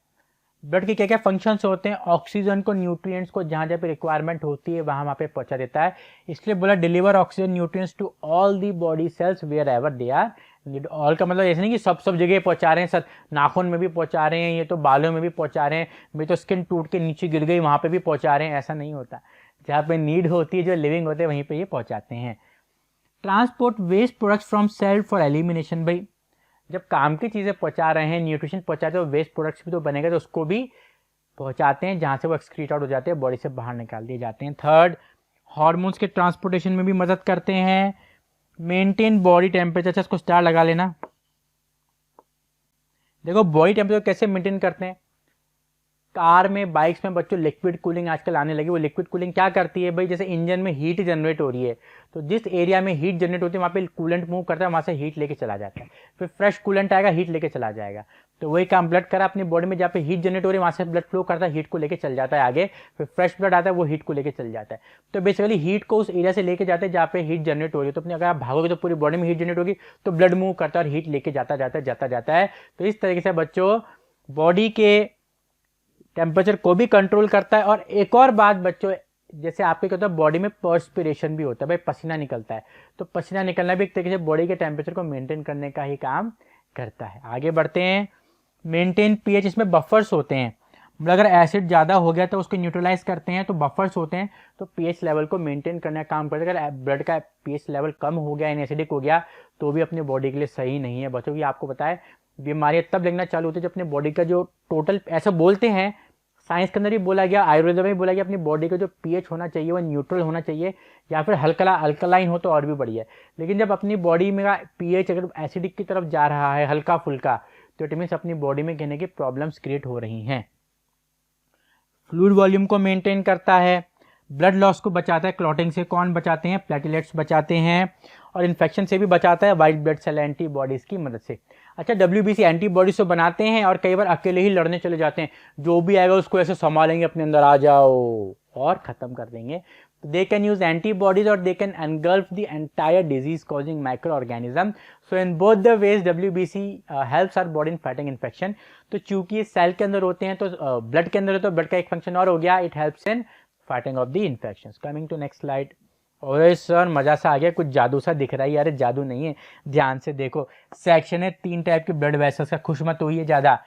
ब्लड के क्या क्या फंक्शंस होते हैं? ऑक्सीजन को, न्यूट्रिएंट्स को जहां जहां पे रिक्वायरमेंट होती है वहां पे पहुंचा देता है। इसलिए बोला deliver oxygen nutrients to all the body cells wherever they are need. All का मतलब ऐसे नहीं कि सब जगह पहुंचा रहे हैं सर, नाखून में भी पहुंचा रहे हैं, ये तो बालों में भी पहुंचा रहे हैं, मेरी तो स्किन टूट के नीचे गिर गई वहां पे भी पहुंचा रहे हैं, ऐसा नहीं होता। जहाँ पे नीड होती है, जो लिविंग होते हैं वहीं पे ये पहुंचाते हैं। Transport waste products from cell for elimination. भाई जब काम की चीज़ें पहुंचा रहे हैं, न्यूट्रिशन पहुंचाते हैं, वेस्ट प्रोडक्ट्स भी तो बनेगा, तो उसको भी पहुंचाते हैं जहाँ से वो एक्सक्रीट आउट हो जाते हैं, बॉडी से बाहर निकाल दिए जाते हैं। थर्ड, हार्मोन्स के ट्रांसपोर्टेशन में भी मदद करते हैं। मेंटेन बॉडी टेम्परेचर, इसको स्टार लगा लेना। देखो बॉडी टेम्परेचर कैसे मेंटेन करते हैं, कार में, बाइक्स में बच्चों लिक्विड कूलिंग आजकल आने लगी। वो लिक्विड कूलिंग क्या करती है भाई, जैसे इंजन में हीट जनरेट हो रही है, तो जिस एरिया में हीट जनरेट होती है वहाँ पे कूलेंट मूव करता है, वहाँ से हीट लेके चला जाता है, फिर फ्रेश कूलेंट आएगा, हीट लेके चला जाएगा। तो वही काम ब्लड करा अपनी बॉडी में, जहाँ पे हीट जनरेट हो रही है वहाँ से ब्लड फ्लो करता है, हीट को लेके चल जाता है आगे, फिर फ्रेश ब्लड आता है, वो हीट को लेके चल जाता है। तो बेसिकली हीट को उस एरिया से लेके जाते हैं जहाँ पे हीट जनरेट हो रही है। तो अपनी अगर आप भागोगे तो पूरी बॉडी में हीट जनरेट होगी, तो ब्लड मूव करता है और हीट लेके जाता है। तो इस तरीके से बच्चों बॉडी के टेम्परेचर को भी कंट्रोल करता है। और एक और बात बच्चों, जैसे आपके क्या होता है बॉडी में पर्सपिरेशन भी होता है, भाई पसीना निकलता है, तो पसीना निकलना भी एक तरीके से बॉडी के टेम्परेचर को मेंटेन करने का ही काम करता है। आगे बढ़ते हैं। मेंटेन पीएच, इसमें बफर्स होते हैं, मतलब अगर एसिड ज़्यादा हो गया तो उसको न्यूट्रलाइज करते हैं, तो बफर्स होते हैं, तो पीएच लेवल को मेंटेन करने का काम करते हैं। अगर ब्लड का पीएच लेवल कम हो गया, एसिडिक हो गया, तो भी अपनी बॉडी के लिए सही नहीं है बच्चों। ये आपको पता है बीमारियां तब लगना चालू होती है जब अपने बॉडी का जो टोटल, ऐसा बोलते हैं साइंस के अंदर भी बोला गया, आयुर्वेद में भी बोला गया, अपनी बॉडी का जो पीएच होना चाहिए वो न्यूट्रल होना चाहिए, या फिर हल्का अल्कलाइन हो तो और भी बढ़िया है। लेकिन जब अपनी बॉडी में पीएच अगर एसिडिक की तरफ जा रहा है, हल्का फुल्का, तो इट मीन्स अपनी बॉडी में कहने की प्रॉब्लम्स क्रिएट हो रही हैं। फ्लूइड वॉल्यूम को मेंटेन करता है, ब्लड लॉस को बचाता है। क्लॉटिंग से कौन बचाते हैं? प्लेटलेट्स बचाते हैं। और इन्फेक्शन से भी बचाता है वाइट ब्लड सेल एंटीबॉडीज की मदद से। अच्छा WBC एंटीबॉडीज तो बनाते हैं और कई बार अकेले ही लड़ने चले जाते हैं, जो भी आएगा उसको ऐसे संभालेंगे अपने अंदर, आ जाओ और खत्म कर देंगे। They can use antibodies or they can engulf the entire disease causing microorganism. So in both the ways WBC helps our body in fighting infection. तो चूंकि ये सेल के अंदर होते हैं तो ब्लड के अंदर है, तो ब्लड का एक फंक्शन और हो गया, it helps in fighting off the infections. Coming to next slide. ओए सर मजा सा आ गया, कुछ जादू सा दिख रहा है यार, जादू नहीं है, ध्यान से देखो। सेक्शन है 3 टाइप के ब्लड वेसल्स का, खुश मत होइए ज्यादा,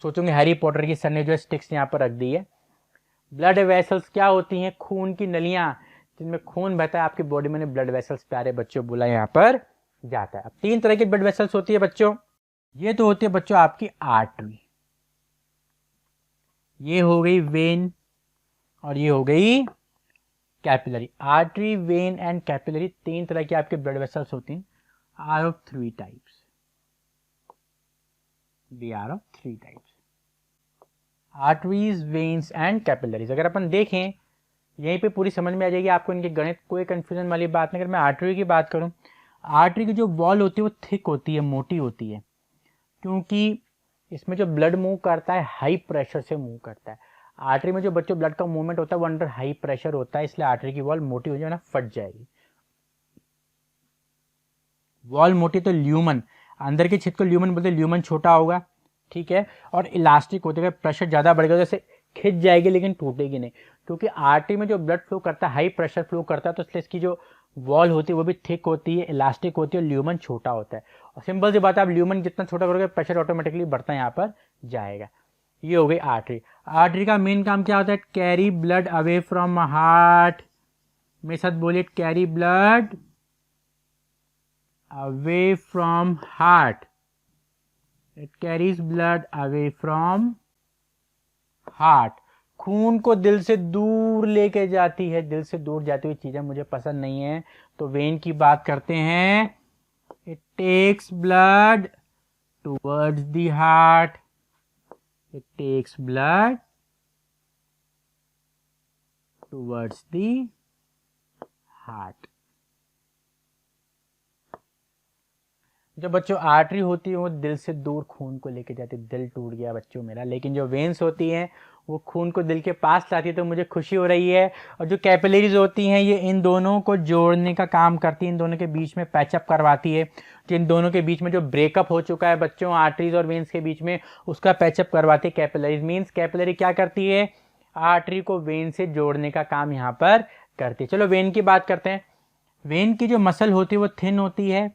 सोचोगे हैरी पॉटर की सर ने जो स्टिक्स यहाँ पर रख दी है। ब्लड वेसल्स क्या होती हैं? खून की नलियां जिनमें खून बहता है आपकी बॉडी में, ब्लड वेसल्स प्यारे बच्चों बोला यहाँ पर जाता है। अब 3 तरह की ब्लड वेसल्स होती है बच्चों। ये तो होती है बच्चों आपकी आर्टरी, ये हो गई वेन और ये हो गई capillary. Artery, vein and capillary 3 तरह की आपके ब्लड वेसल्स होती हैं, are of 3 types, they are of 3 types, arteries, veins and capillaries. अगर अपन देखें यहीं पे पूरी समझ में आ जाएगी आपको, इनके गणित कोई कंफ्यूजन वाली बात नहीं। अगर मैं आर्टरी की बात करूं, आर्टरी की जो वॉल होती है वो थिक होती है, मोटी होती है, क्योंकि इसमें जो ब्लड मूव करता है हाई प्रेशर से मूव करता है। आर्टरी में जो बच्चों ब्लड का मूवमेंट होता है वो अंडर हाई प्रेशर होता है, इसलिए आर्टरी की वॉल मोटी हो जाए ना, फट जाएगी। वॉल मोटी तो ल्यूमन, अंदर के छेद को ल्यूमन बोलते हैं, ल्यूमन छोटा होगा, ठीक है, और इलास्टिक होते हैं, प्रेशर ज्यादा बढ़ेगा जैसे खिंच जाएगी लेकिन टूटेगी नहीं, क्योंकि आर्टरी में जो ब्लड फ्लो करता है हाई प्रेशर फ्लो करता है, तो इसलिए इसकी जो वॉल होती है वो भी थिक होती है, इलास्टिक होती है, और ल्यूमन छोटा होता है। और सिंपल सी बात है, आप ल्यूमन जितना छोटा करोगे प्रेशर ऑटोमेटिकली बढ़ता है यहाँ पर जाएगा। ये हो गई आर्टरी। आर्टरी का मेन काम क्या होता है? Carry blood away from heart, मेरे साथ बोलिए, carry blood away from heart, it carries blood away from heart. खून को दिल से दूर लेके जाती है, दिल से दूर जाती हुई चीजें मुझे पसंद नहीं है, तो वेन की बात करते हैं। It takes blood towards the heart, it takes blood towards the heart. जो बच्चों आर्टरी होती है वो दिल से दूर खून को लेके जाती है, दिल टूट गया बच्चों मेरा, लेकिन जो वेन्स होती हैं वो खून को दिल के पास लाती है, तो मुझे खुशी हो रही है। और जो कैपिलरीज होती हैं ये इन दोनों को जोड़ने का काम करती है, इन दोनों के बीच में पैचअप करवाती है, जिन दोनों के बीच में जो ब्रेकअप हो चुका है बच्चों आर्टरीज और वेन्स के बीच में, उसका पैचअप करवाती है कैपिलरीज। मीन्स कैपिलरी क्या करती है? आर्टरी को वेन से जोड़ने का काम यहाँ पर करती है। चलो वेन की बात करते हैं। वेन की जो मसल होती है वो थिन होती है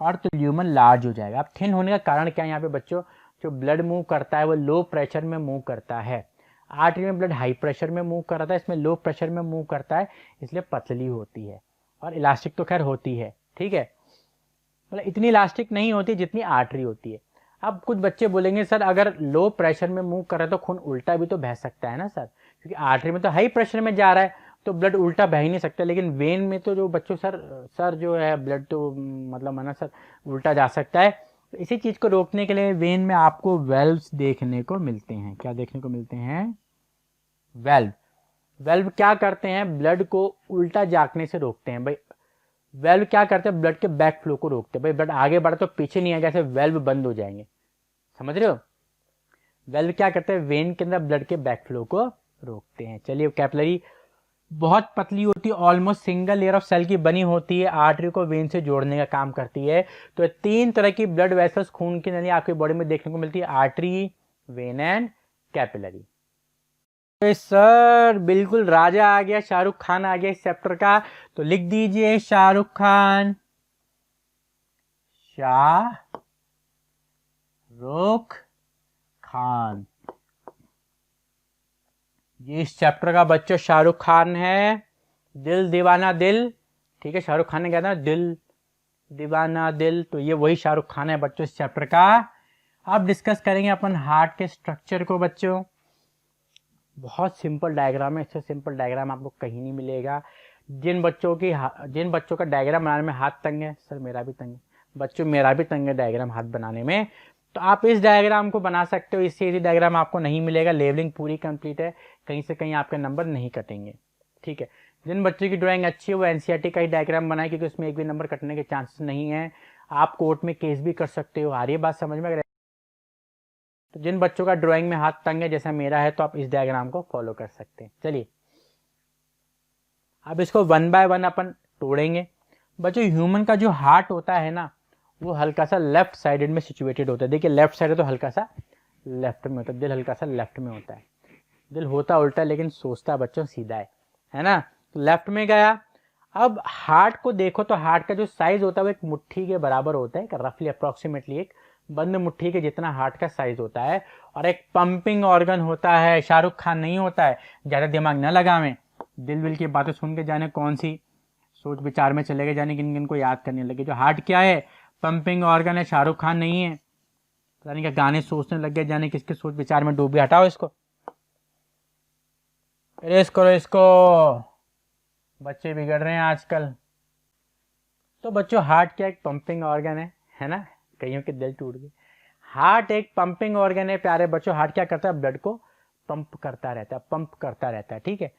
और तो ल्यूमन लार्ज हो जाएगा। अब थिन होने का कारण क्या है यहाँ पे बच्चों? जो ब्लड मूव करता है वो लो प्रेशर में मूव करता है, आर्टरी में ब्लड हाई प्रेशर में मूव कर रहा था, इसमें लो प्रेशर में मूव करता है, इसलिए पतली होती है, और इलास्टिक तो खैर होती है, ठीक है, मतलब इतनी इलास्टिक नहीं होती जितनी आर्टरी होती है। अब कुछ बच्चे बोलेंगे सर अगर लो प्रेशर में मूव कर रहा है तो खून उल्टा भी तो बह सकता है ना सर, क्योंकि आर्टरी में तो हाई प्रेशर में जा रहा है तो ब्लड उल्टा बह ही नहीं सकता, लेकिन वेन में तो जो बच्चों सर जो है ब्लड तो मतलब माना सर उल्टा जा सकता है। तो इसी चीज को रोकने के लिए वेन में आपको वेल्व्स देखने को मिलते हैं। क्या देखने को मिलते हैं? वेल्व। वेल्व क्या करते हैं? ब्लड को उल्टा जाने से रोकते हैं। भाई वेल्व क्या करते हैं? ब्लड के बैक फ्लो को रोकते हैं। भाई ब्लड आगे बढ़ा तो पीछे नहीं आएगा, ऐसे वेल्व बंद हो जाएंगे, समझ रहे हो? वेल्व क्या करते हैं? वेन के अंदर ब्लड के बैक फ्लो को रोकते हैं। चलिए कैपिलरी बहुत पतली होती है, almost single layer of cell की बनी होती है, आर्टरी को वेन से जोड़ने का काम करती है। तो 3 तरह की ब्लड वेसल्स खून की नली आपकी बॉडी में देखने को मिलती है, आर्टरी, वेन एंड कैपिलरी। तो सर बिल्कुल राजा आ गया, शाहरुख खान आ गया इस चैप्टर का, तो लिख दीजिए शाहरुख खान, शाहरुख खान। ये इस चैप्टर का बच्चों शाहरुख खान है। दिल दीवाना दिल, ठीक है, शाहरुख खान ने कहा था दिल दीवाना दिल, तो ये वही शाहरुख खान है बच्चों इस चैप्टर का। अब डिस्कस करेंगे अपन हार्ट के स्ट्रक्चर को बच्चों। बहुत सिंपल डायग्राम है, इससे सिंपल डायग्राम आपको कहीं नहीं मिलेगा। जिन बच्चों का डायग्राम बनाने में हाथ तंग है, सर मेरा भी तंग है बच्चों, मेरा भी तंग है डायग्राम हाथ बनाने में, तो आप इस डायग्राम को बना सकते हो। इससे इजी डायग्राम आपको नहीं मिलेगा, लेवलिंग पूरी कंप्लीट है, कहीं से कहीं आपके नंबर नहीं कटेंगे, ठीक है। जिन बच्चों की ड्राइंग अच्छी है वो एनसीईआरटी का ही डायग्राम बनाए, क्योंकि उसमें एक भी नंबर कटने के चांसेस नहीं है। आप कोर्ट में केस भी कर सकते हो। आ रही है बात समझ में? तो जिन बच्चों का ड्राइंग में हाथ तंग है जैसा मेरा है, तो आप इस डायग्राम को फॉलो कर सकते हैं। चलिए अब इसको वन बाय वन अपन तोड़ेंगे। बच्चों ह्यूमन का जो हार्ट होता है ना, वो हल्का सा लेफ्ट साइडेड में सिचुएटेड होता है। देखिए लेफ्ट साइड है तो हल्का सा लेफ्ट में होता है, दिल हल्का सा लेफ्ट में होता है। दिल होता उल्टा लेकिन सोचता बच्चों सीधा है ना? तो लेफ्ट में गया। अब हार्ट को देखो तो हार्ट का जो साइज होता है वो एक मुट्ठी के बराबर होता है, रफली अप्रोक्सीमेटली एक बंद मुट्ठी के जितना हार्ट का साइज होता है। और एक पंपिंग ऑर्गन होता है, शाहरुख खान नहीं होता है, ज्यादा दिमाग न लगावें, दिल विल की बातें सुन के जाने कौन सी सोच विचार में चले गए, जाने किन किन को याद करने लगे। जो हार्ट क्या है? पंपिंग ऑर्गन है, शाहरुख खान नहीं है। पता नहीं क्या गाने सोचने लग गए, जाने किसके सोच विचार में डूब गए। हटाओ इसको, रेस करो इसको, बच्चे बिगड़ रहे हैं आजकल। तो बच्चों हार्ट क्या एक पंपिंग ऑर्गन है ना? कईयों के दिल टूट गए। हार्ट एक पंपिंग ऑर्गन है प्यारे बच्चों। हार्ट क्या करता है? ब्लड को पंप करता रहता है, पंप करता रहता है। ठीक है,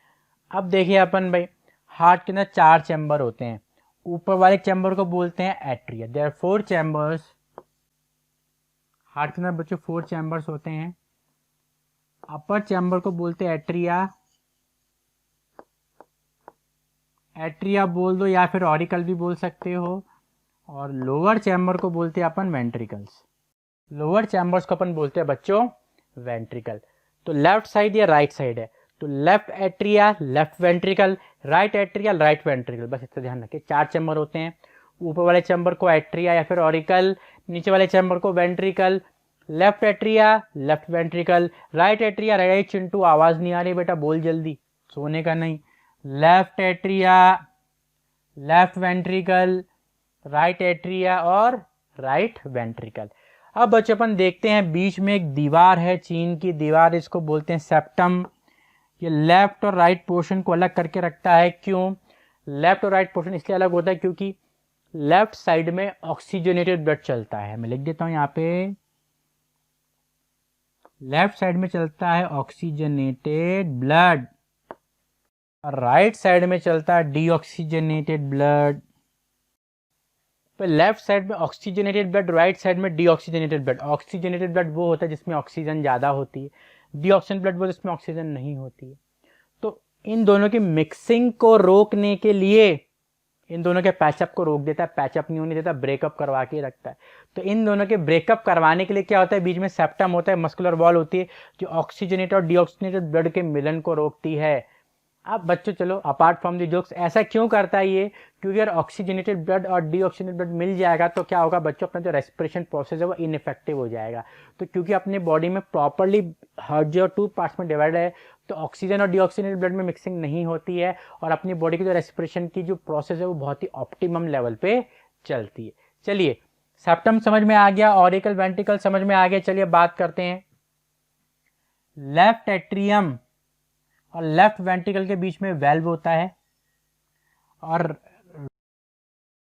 अब देखिए अपन भाई, हार्ट के अंदर 4 चैम्बर होते हैं। ऊपर वाले चैम्बर को बोलते हैं atria. There are 4 chambers. Heart के अंदर बच्चों 4 चैम्बर्स होते हैं। अपर चैम्बर को बोलते हैं एट्रिया, एट्रिया बोल दो या फिर ऑरिकल भी बोल सकते हो। और लोअर चैम्बर को बोलते हैं अपन वेंट्रिकल्स। लोअर चैम्बर्स को अपन बोलते हैं बच्चों वेंट्रिकल। तो लेफ्ट साइड या राइट साइड है, तो left atria left ventricle, right atria right ventricle. बस इतना ध्यान रखिए, 4 चैम्बर होते हैं। ऊपर वाले चैम्बर को एट्रिया या फिर ऑरिकल, नीचे वाले चैम्बर को ventricle. Left atria left ventricle, right atria right. Chintu आवाज नहीं आ रही बेटा, बोल जल्दी, सोने का नहीं। Left atria left ventricle, right atria और राइट वेंट्रिकल। अब बच्चों अपन देखते हैं, बीच में एक दीवार है, चीन की दीवार, इसको बोलते हैं सेप्टम। ये लेफ्ट और राइट पोर्शन को अलग करके रखता है। क्यों लेफ्ट और राइट पोर्शन इसलिए अलग होता है? क्योंकि लेफ्ट साइड में ऑक्सीजनेटेड ब्लड चलता है। मैं लिख देता हूं यहाँ पे, लेफ्ट साइड में चलता है ऑक्सीजनेटेड ब्लड और राइट साइड में चलता है डीऑक्सीजनेटेड ब्लड। तो लेफ्ट साइड में ऑक्सीजनेटेड ब्लड, राइट साइड में डीऑक्सीजनेटेड ब्लड। ऑक्सीजनेटेड ब्लड वो होता है जिसमें ऑक्सीजन ज्यादा होती है, डीऑक्सीजन ब्लड वो जिसमें ऑक्सीजन नहीं होती है। तो इन दोनों की मिक्सिंग को रोकने के लिए इन दोनों के पैचअप को रोक देता है। पैचअप नहीं होने देता, ब्रेकअप करवा के रखता है। तो इन दोनों के ब्रेकअप करवाने के लिए क्या होता है? बीच में सेप्टम होता है, मस्कुलर वॉल होती है जो ऑक्सीजनेटेड और डीऑक्सीजनेटेड ब्लड के मिलन को रोकती है। अब बच्चों चलो अपार्ट फ्रॉम द जोक्स, ऐसा क्यों करता है ये? क्योंकि अगर ऑक्सीजनेटेड ब्लड और डीऑक्सीजनेटेड ब्लड मिल जाएगा तो क्या होगा बच्चों? अपना जो रेस्पिरेशन प्रोसेस है वो इनइफेक्टिव हो जाएगा। तो क्योंकि अपने बॉडी में प्रॉपरली हार्ट जो 2 पार्ट्स में डिवाइड है, तो ऑक्सीजन और डीऑक्सीजनेटेड ब्लड में मिक्सिंग नहीं होती है और अपनी बॉडी की जो रेस्पिरेशन की जो प्रोसेस है वो बहुत ही ऑप्टिमम लेवल पे चलती है। चलिए सेप्टम समझ में आ गया, ऑरिकल वेंट्रिकल समझ में आ गया। चलिए बात करते हैं, लेफ्ट एट्रियम और लेफ्ट वेंट्रिकल के बीच में वेल्व होता है और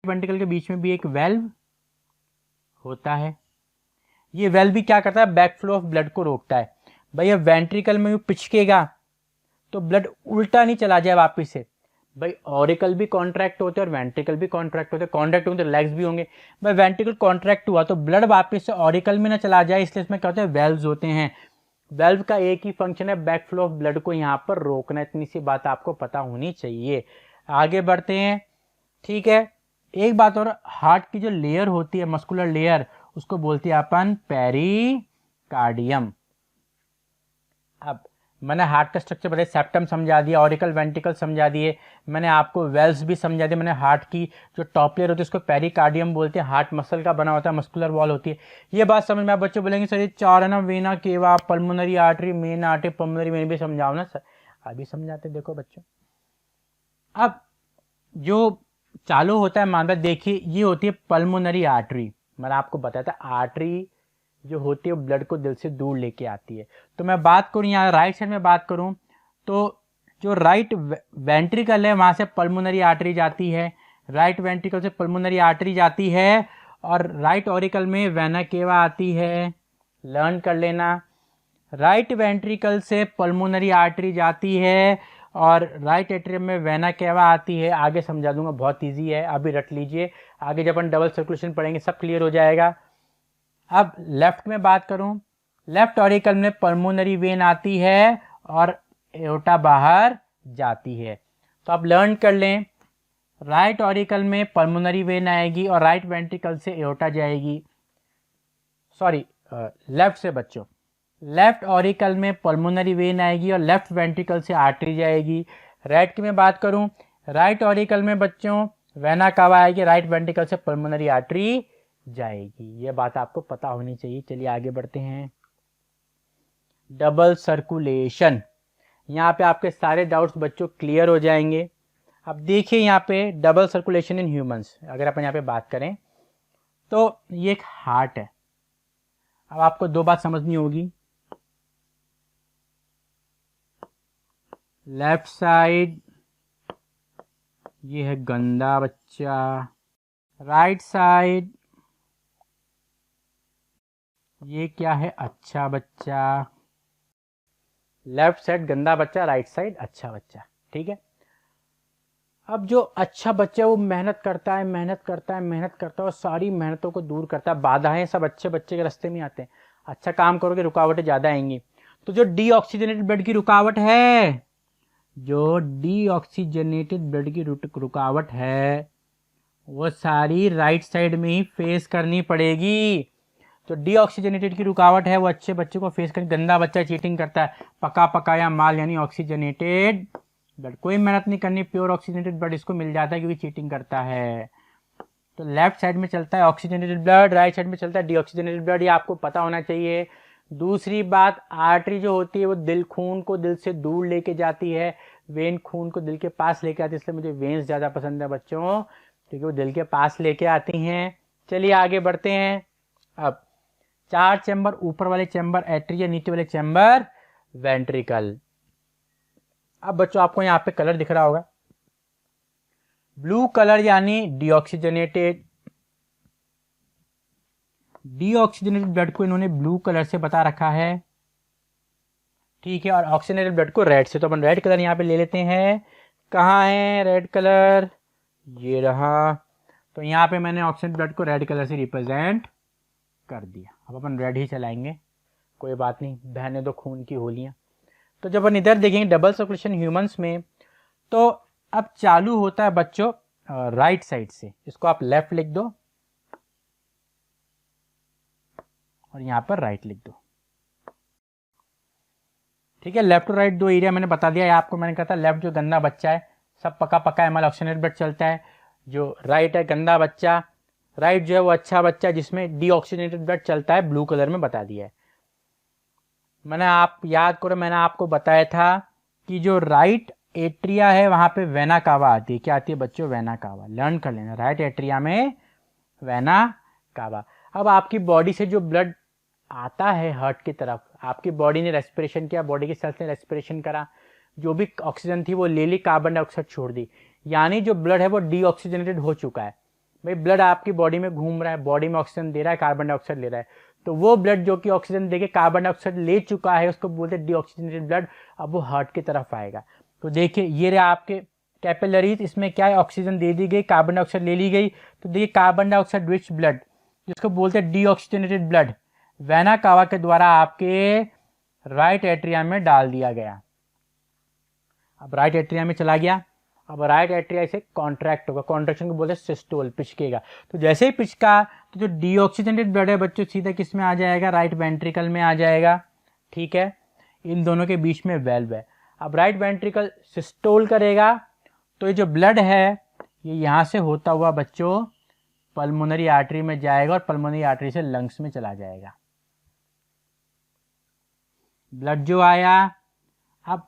वेंट्रिकल के बीच में भी एक वेल्व होता है। ये वेल्व भी क्या करता है? बैक फ्लो ऑफ ब्लड को रोकता है। भाई ये वेंट्रिकल में पिचकेगा तो ब्लड उल्टा नहीं चला जाए वापिस से। भाई ऑरिकल भी कॉन्ट्रैक्ट होते हैं और वेंट्रिकल भी कॉन्ट्रैक्ट होते हैं। कॉन्ट्रैक्ट होंगे तो लेग्स भी होंगे। भाई वेंट्रिकल कॉन्ट्रैक्ट हुआ तो ब्लड वापिस से ऑरिकल में ना चला जाए, इसलिए इसमें क्या होते हैं? वेल्व्स होते हैं। वेल्व का एक ही फंक्शन है, बैक फ्लो ऑफ ब्लड को यहाँ पर रोकना। इतनी सी बात आपको पता होनी चाहिए। आगे बढ़ते हैं, ठीक है। एक बात और, हार्ट की जो लेयर होती है, मस्कुलर लेयर, उसको बोलते हैं अपन पेरिकार्डियम। अब मैंने हार्ट का स्ट्रक्चर बताया, सेप्टम समझा दिया, ऑरिकल वेंट्रिकल समझा दिए, मैंने आपको वेल्व्स भी समझा दिया। मैंने हार्ट की जो टॉप लेयर होती है उसको पेरिकार्डियम बोलते हैं। हार्ट मसल का बना होता है, मस्कुलर वॉल होती है। ये बात समझ में आप बच्चे बोलेंगे सर ये 4 है ना, vena cava, pulmonary artery, main artery, pulmonary vein भी समझाओ ना सर। अभी समझाते, देखो बच्चों। अब जो चालू होता है मानव, देखिए ये होती है पल्मोनरी आर्टरी। मैंने आपको बताया था आर्टरी जो होती है ब्लड को दिल से दूर लेके आती है। तो मैं बात करूं यहाँ राइट साइड में बात करूं तो जो राइट वेंट्रिकल है वहां से पल्मोनरी आर्टरी जाती है, राइट वेंट्रिकल से पल्मोनरी आर्टरी जाती है और राइट ऑरिकल में वेना केवा आती है। लर्न कर लेना, राइट वेंट्रिकल से पल्मोनरी आर्टरी जाती है और राइट एट्रियम में वेना केवा आती है, आगे समझा दूंगा, बहुत ईजी है, अभी रट लीजिए, आगे जब अपन डबल सर्कुलेशन पढ़ेंगे सब क्लियर हो जाएगा। अब लेफ्ट में बात करूं, लेफ्ट ऑरिकल में पल्मोनरी वेन आती है और एओर्टा बाहर जाती है। तो आप लर्न कर लें, राइट ऑरिकल में पल्मोनरी वेन आएगी और राइट वेंट्रिकल से एओर्टा जाएगी, सॉरी लेफ्ट से बच्चों, लेफ्ट ऑरिकल में पल्मोनरी वेन आएगी और लेफ्ट वेंट्रिकल से आर्टरी जाएगी। राइट की मैं बात करूं, राइट ऑरिकल में बच्चों वेना कावा आएगी, राइट वेंट्रिकल से पल्मोनरी आर्टरी जाएगी। ये बात आपको पता होनी चाहिए। चलिए आगे बढ़ते हैं। डबल सर्कुलेशन, यहाँ पे आपके सारे डाउट्स बच्चों क्लियर हो जाएंगे। अब देखिए यहाँ पे डबल सर्कुलेशन इन ह्यूमंस, अगर अपन यहाँ पे बात करें तो ये एक हार्ट है। अब आपको दो बात समझनी होगी, लेफ्ट साइड ये है गंदा बच्चा, राइट साइड ये क्या है, अच्छा बच्चा। लेफ्ट साइड गंदा बच्चा, राइट साइड अच्छा बच्चा, ठीक है। अब जो अच्छा बच्चा वो मेहनत करता है, मेहनत करता है, मेहनत करता है और सारी मेहनतों को दूर करता है। बाधाएं सब अच्छे बच्चे के रास्ते में आते हैं, अच्छा काम करोगे रुकावटें ज़्यादा आएंगी। तो जो डीऑक्सीजनेटेड ब्लड की रुकावट है, जो डीऑक्सीजनेटेड ब्लड की रुकावट है वो सारी राइट साइड में ही फेस करनी पड़ेगी। तो डीऑक्सीजनेटेड की रुकावट है वो अच्छे बच्चे को फेस करनी। गंदा बच्चा चीटिंग करता है, पका पकाया माल यानी ऑक्सीजनेटेड ब्लड, कोई मेहनत नहीं करनी, प्योर ऑक्सीजनेटेड ब्लड इसको मिल जाता है क्योंकि चीटिंग करता है। तो लेफ्ट साइड में चलता है ऑक्सीजनेटेड ब्लड, राइट साइड में चलता है डीऑक्सीजनेटेड ब्लड, ये आपको पता होना चाहिए। दूसरी बात, आर्टरी जो होती है वो दिल, खून को दिल से दूर लेके जाती है, वेन खून को दिल के पास लेके आती है, इसलिए मुझे वेन्स ज़्यादा पसंद है बच्चों, क्योंकि वो दिल के पास लेके आती हैं। चलिए आगे बढ़ते हैं। अब चार चैम्बर, ऊपर वाले चैम्बर एट्रिया, नीचे वाले चैम्बर वेंट्रिकल। अब बच्चों आपको यहाँ पे कलर दिख रहा होगा, ब्लू कलर यानी डीऑक्सीजनेटेड, डीऑक्सीजनेटेड ब्लड को इन्होंने ब्लू कलर से बता रखा है, ठीक है, और ऑक्सीजनेटेड ब्लड को रेड से। तो अपन रेड कलर यहाँ पे ले लेते हैं। कहाँ है रेड कलर, ये रहा। तो यहाँ पे मैंने ऑक्सीजनेटेड ब्लड को रेड कलर से रिप्रेजेंट कर दिया। अब अपन रेड ही चलाएंगे, कोई बात नहीं, बहने दो खून की होलियाँ। तो जब अपन इधर देखेंगे डबल सर्कुलेशन ह्यूमंस में, तो अब चालू होता है बच्चों राइट साइड से, इसको आप लेफ्ट लिख दो और यहाँ पर राइट लिख दो, ठीक है। लेफ्ट और राइट दो एरिया मैंने बता दिया है आपको। मैंने कहा था लेफ्ट जो गंदा बच्चा है, सब पका पका एमएल ऑक्सीजनेटेड ब्लड चलता है, जो राइट है गंदा बच्चा, राइट जो है वो अच्छा बच्चा जिसमें डीऑक्सीजनेटेड ब्लड चलता है, ब्लू कलर में बता दिया है मैंने। आप याद करो, मैंने आपको बताया था कि जो राइट एट्रिया है वहां पे वेना कावा आती है। क्या आती है बच्चों, वेना कावा, लर्न कर लेना, राइट एट्रिया में वेना कावा। अब आपकी बॉडी से जो ब्लड आता है हार्ट की तरफ, आपकी बॉडी ने रेस्पिरेशन किया, बॉडी के सेल्स ने रेस्पिरेशन करा, जो भी ऑक्सीजन थी वो ले ली, कार्बन डाइऑक्साइड छोड़ दी, यानी जो ब्लड है वो डीऑक्सीजनेटेड हो चुका है। भाई ब्लड आपकी बॉडी में घूम रहा है, बॉडी में ऑक्सीजन दे रहा है, कार्बन डाइऑक्साइड ले रहा है, तो वो ब्लड जो कि ऑक्सीजन देके कार्बन डाइऑक्साइड ले चुका है उसको बोलते हैं डीऑक्सीजनेटेड ब्लड। अब वो हार्ट की तरफ आएगा। तो देखिए ये रहे आपके कैपिलरीज, इसमें क्या है, ऑक्सीजन दे दी गई, कार्बन डाइऑक्साइड ले ली गई, तो देखिए कार्बन डाइऑक्साइड रिच ब्लड जिसको बोलते हैं डीऑक्सीजनेटेड ब्लड, वेना कावा के द्वारा आपके राइट एट्रिया में डाल दिया गया। अब राइट एट्रिया में चला गया, अब राइट एट्रिया से कॉन्ट्रैक्ट होगा, कॉन्ट्रैक्शन को बोलते हैं सिस्टोल, पिचकेगा। तो जैसे ही पिचका तो जो डीऑक्सीजनेटेड ब्लड है बच्चों सीधा किस में आ जाएगा, राइट वेंट्रिकल में आ जाएगा, ठीक है। इन दोनों के बीच में वेल्व है। अब राइट वेंट्रिकल सिस्टोल करेगा तो ये जो ब्लड है ये यहाँ से होता हुआ बच्चों पल्मोनरी आर्टरी में जाएगा और पल्मोनरी आर्टरी से लंग्स में चला जाएगा। ब्लड जो आया, अब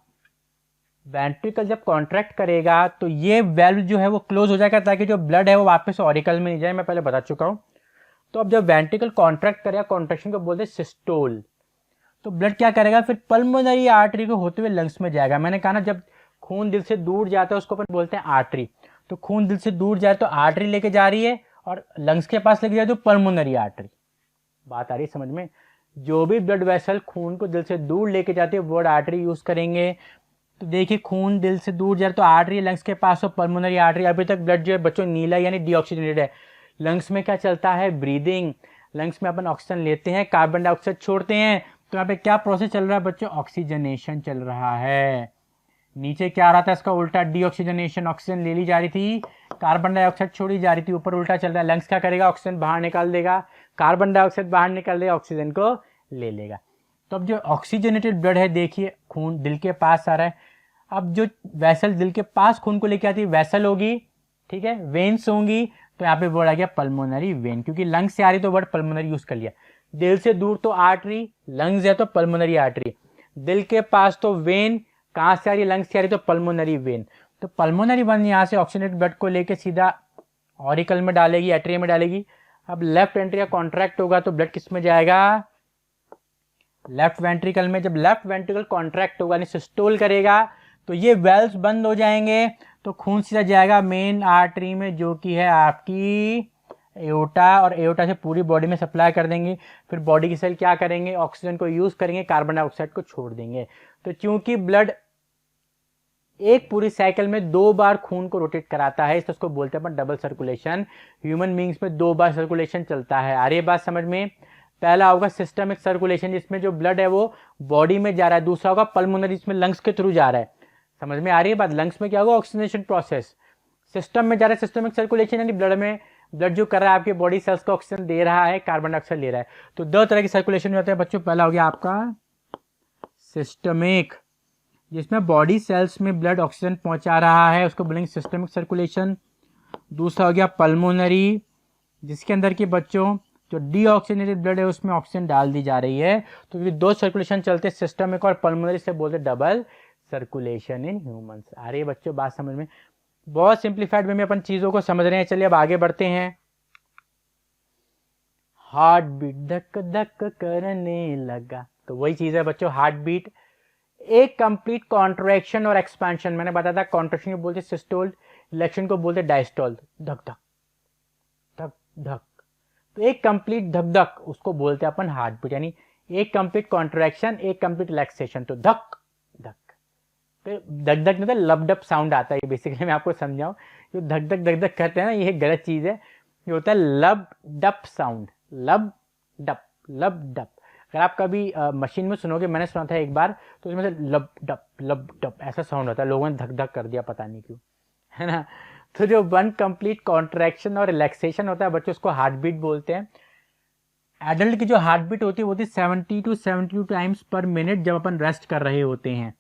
वेंट्रिकल जब कॉन्ट्रैक्ट करेगा तो ये वेल्व जो है वो क्लोज हो जाएगा ताकि जो ब्लड है वो वापस ऑरिकल में नहीं जाए, मैं पहले बता चुका हूं। तो अब जब वेंट्रिकल कॉन्ट्रैक्ट करेगा, कॉन्ट्रैक्शन को बोलते हैं सिस्टोल, तो ब्लड क्या करेगा, फिर पल्मोनरी आर्टरी को होते हुए लंग्स में जाएगा। मैंने कहा ना जब खून दिल से दूर जाता है उसको अपन बोलते हैं आर्टरी, तो खून दिल से दूर जाए तो आर्टरी लेके जा रही है और लंग्स के पास लेके जाए तो पल्मोनरी आर्टरी। बात आ रही समझ में, जो भी ब्लड वेसल खून को दिल से दूर लेके जाती है वर्ड आर्टरी यूज करेंगे, तो देखिए खून दिल से दूर जा रहा है तो आर्टरी लंग्स के पास हो, पल्मोनरी आर्टरी। अभी तक ब्लड जो है बच्चों नीला यानी डीऑक्सीजनेटेड है। लंग्स में क्या चलता है, ब्रीदिंग। लंग्स में अपन ऑक्सीजन लेते हैं, कार्बन डाइऑक्साइड छोड़ते हैं, तो यहाँ पे क्या प्रोसेस चल रहा है बच्चों, ऑक्सीजनेशन चल रहा है। नीचे क्या आ रहा था इसका उल्टा, डीऑक्सीजनेशन, ऑक्सीजन ले ली जा रही थी, कार्बन डाइऑक्साइड छोड़ी जा रही थी, ऊपर उल्टा चल रहा है। लंग्स क्या करेगा, ऑक्सीजन बाहर निकाल देगा, कार्बन डाइऑक्साइड बाहर निकाल देगा, ऑक्सीजन को ले लेगा। तो अब जो ऑक्सीजनेटेड ब्लड है देखिए खून दिल के पास आ रहा है। अब जो वैसल दिल के पास खून को लेके आती है वैसल होगी, ठीक है, वेन्स होंगी, तो यहाँ पे वर्ड आ गया पल्मोनरी वेन, क्योंकि लंग्स से आ रही तो वर्ड पल्मोनरी यूज कर लिया। दिल से दूर तो आर्टरी, लंग्स है तो पल्मोनरी आर्टरी, दिल के पास तो वेन, कहाँ से आ रही है, लंग्स से आ रही तो पल्मोनरी वेन। तो पल्मोनरी वन यहाँ से ऑक्सीजनेटेड ब्लड को लेके सीधा ऑरिकल में डालेगी, एट्रियम में डालेगी। अब लेफ्ट वेंट्रिकल कॉन्ट्रैक्ट होगा तो ब्लड किस में जाएगा, लेफ्ट वेंट्रिकल में। जब लेफ्ट वेंट्रिकल कॉन्ट्रैक्ट होगा यानी सिस्टोल करेगा तो ये वेल्व्स बंद हो जाएंगे, तो खून सीधा जाएगा मेन आर्टरी में जो कि है आपकी एओर्टा, और एओर्टा से पूरी बॉडी में सप्लाई कर देंगे। फिर बॉडी की सेल क्या करेंगे, ऑक्सीजन को यूज करेंगे, कार्बन डाइऑक्साइड को छोड़ देंगे। तो क्योंकि ब्लड एक पूरी साइकिल में 2 बार खून को रोटेट कराता है, इसको उसको बोलते हैं अपन डबल सर्कुलेशन। ह्यूमन बींग्स में 2 बार सर्कुलेशन चलता है। आ रही है बात समझ में। पहला होगा सिस्टमिक सर्कुलेशन जिसमें जो ब्लड है वो बॉडी में जा रहा है, दूसरा होगा पल्मोनरी जिसमें लंग्स के थ्रू जा रहा है। समझ में आ रही है बात। लंग्स में क्या होगा, ऑक्सीजनेशन प्रोसेस, सिस्टम में जा रहा है सिस्टमिक सर्कुलेशन यानी ब्लड में, ब्लड जो कर रहा है आपके बॉडी सेल्स को ऑक्सीजन दे रहा है, कार्बन डाइऑक्साइड ले रहा है। तो 2 तरह की सर्कुलेशन होते हैं बच्चों। पहला हो गया आपका सिस्टमिक, जिसमें बॉडी सेल्स में ब्लड ऑक्सीजन पहुंचा रहा है, उसको बोलेंगे सिस्टमिक सर्कुलेशन। दूसरा हो गया पल्मोनरी, जिसके अंदर के बच्चों जो डीऑक्सीजनेटेड ब्लड है उसमें ऑक्सीजन डाल दी जा रही है। तो ये 2 सर्कुलेशन चलते हैं, सिस्टमिक और पल्मोनरी, से बोलते डबल सर्कुलेशन इन ह्यूमंस। आ रही है बच्चों बात समझ में। बहुत सिंप्लीफाइड वे में अपन चीजों को समझ रहे हैं। चलिए अब आगे बढ़ते हैं। हार्ट बीट धक धक करने लगा, तो वही चीज है बच्चों हार्ट बीट। एक कंप्लीट कॉन्ट्रैक्शन और एक्सपेंशन, मैंने बताया था कॉन्ट्रैक्शन को बोलते सिस्टोल, रिलैक्सेशन को बोलते डायस्टोल, धक धक धक धक। तो एक कंप्लीट धक धक उसको बोलते हैं अपन हार्ट बीट, यानी एक कंप्लीट कॉन्ट्रैक्शन एक कंप्लीट रिलैक्सेशन, तो धक धक। तो धक धक मतलब लबडप साउंड आता है। बेसिकली मैं आपको समझाऊं, जो धक धक धक धक करते हैं ना, ये गलत चीज है। ये होता है लब डप साउंड, लब डप लब डप। अगर आप कभी मशीन में सुनोगे, मैंने सुना था एक बार, तो उसमें से लब डप ऐसा साउंड होता है। लोगों ने धक धक कर दिया, पता नहीं क्यों, है ना। तो जो वन कंप्लीट कॉन्ट्रैक्शन और रिलैक्सेशन होता है बच्चों, उसको हार्ट बीट बोलते हैं। एडल्ट की जो हार्ट बीट होती है वो होती है 70 to 72 टाइम्स पर मिनट, जब अपन रेस्ट कर रहे होते हैं।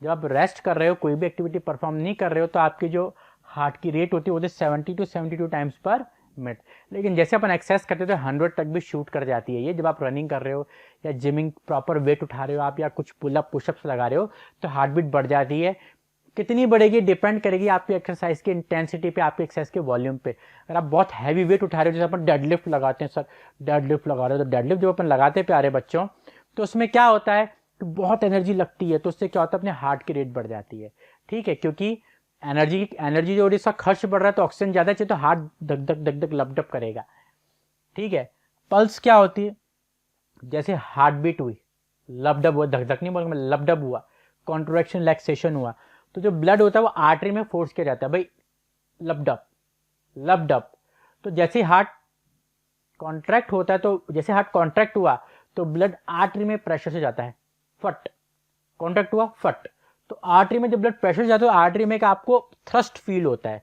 जब आप रेस्ट कर रहे हो, कोई भी एक्टिविटी परफॉर्म नहीं कर रहे हो, तो आपकी जो हार्ट की रेट होती है वो 70 to 72 टाइम्स पर मिनट। लेकिन जैसे अपन एक्सरसाइज करते हैं तो 100 तक भी शूट कर जाती है ये। जब आप रनिंग कर रहे हो या जिमिंग प्रॉपर वेट उठा रहे हो आप, या कुछ पुलअप पुशअप्स लगा रहे हो, तो हार्ट बीट बढ़ जाती है। कितनी बढ़ेगी डिपेंड करेगी आपकी एक्सरसाइज की इंटेंसिटी पे, आपकी एक्सरसाइज के वॉल्यूम पे। अगर आप बहुत हैवी वेट उठा रहे हो, जैसे अपन डेडलिफ्ट लगाते हैं, सर डेडलिफ्ट लगा रहे हो, तो डेडलिफ्ट जो अपन लगाते हैं प्यारे बच्चों, तो उसमें क्या होता है, तो बहुत एनर्जी लगती है, तो उससे क्या होता है अपने हार्ट की रेट बढ़ जाती है। ठीक है, क्योंकि एनर्जी जो इसका खर्च बढ़ रहा है, तो ऑक्सीजन ज्यादा चाहिए, तो हार्ट धक धक धक धक लपडप करेगा। ठीक है। पल्स क्या होती है, जैसे हार्ट बीट हुई, लपडप हुआ, धक धक नहीं बोलूंगा, लपडप हुआ, कॉन्ट्रैक्शन रिलैक्सेशन हुआ, तो जो ब्लड होता है वो आर्टरी में फोर्स किया जाता है, भाई लपडप लपडप। तो जैसे हार्ट कॉन्ट्रैक्ट होता है, तो जैसे हार्ट कॉन्ट्रैक्ट हुआ तो ब्लड आर्टरी में प्रेशर से जाता है, फट, कॉन्ट्रैक्ट हुआ फट। तो आर्टरी में जब ब्लड प्रेशर जाता है, आर्टरी में आपको थ्रस्ट फील होता है।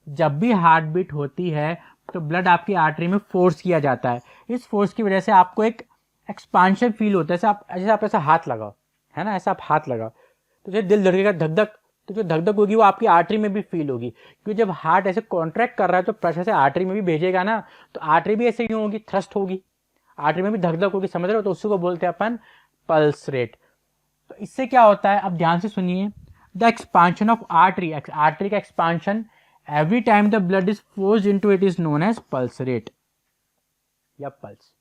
जब भी हार्ट बीट होती है तो ब्लड आपकी आर्टरी में फोर्स किया जाता है। इस फोर्स की वजह से आपको एक एक्सपांशन फील होता है। जैसे आप ऐसा हाथ लगाओ, है ना, ऐसा आप हाथ लगाओ, तो जैसे दिल धड़केगा धक धक, तो जो धक धक होगी वो आपकी आर्टरी में भी फील होगी, क्योंकि जब हार्ट ऐसे कॉन्ट्रैक्ट कर रहा है तो प्रेशर से आर्टरी में भी भेजेगा ना, तो आर्टरी भी ऐसे ही होगी, थ्रस्ट होगी, आर्टरी में भी धक धक होगी, समझ रहे हो। तो उसी को बोलते हैं अपन पल्स रेट। तो इससे क्या होता है, अब ध्यान से सुनिए, the expansion of artery, artery का expansion every time the blood is forced into it is known as pulse rate या पल्स।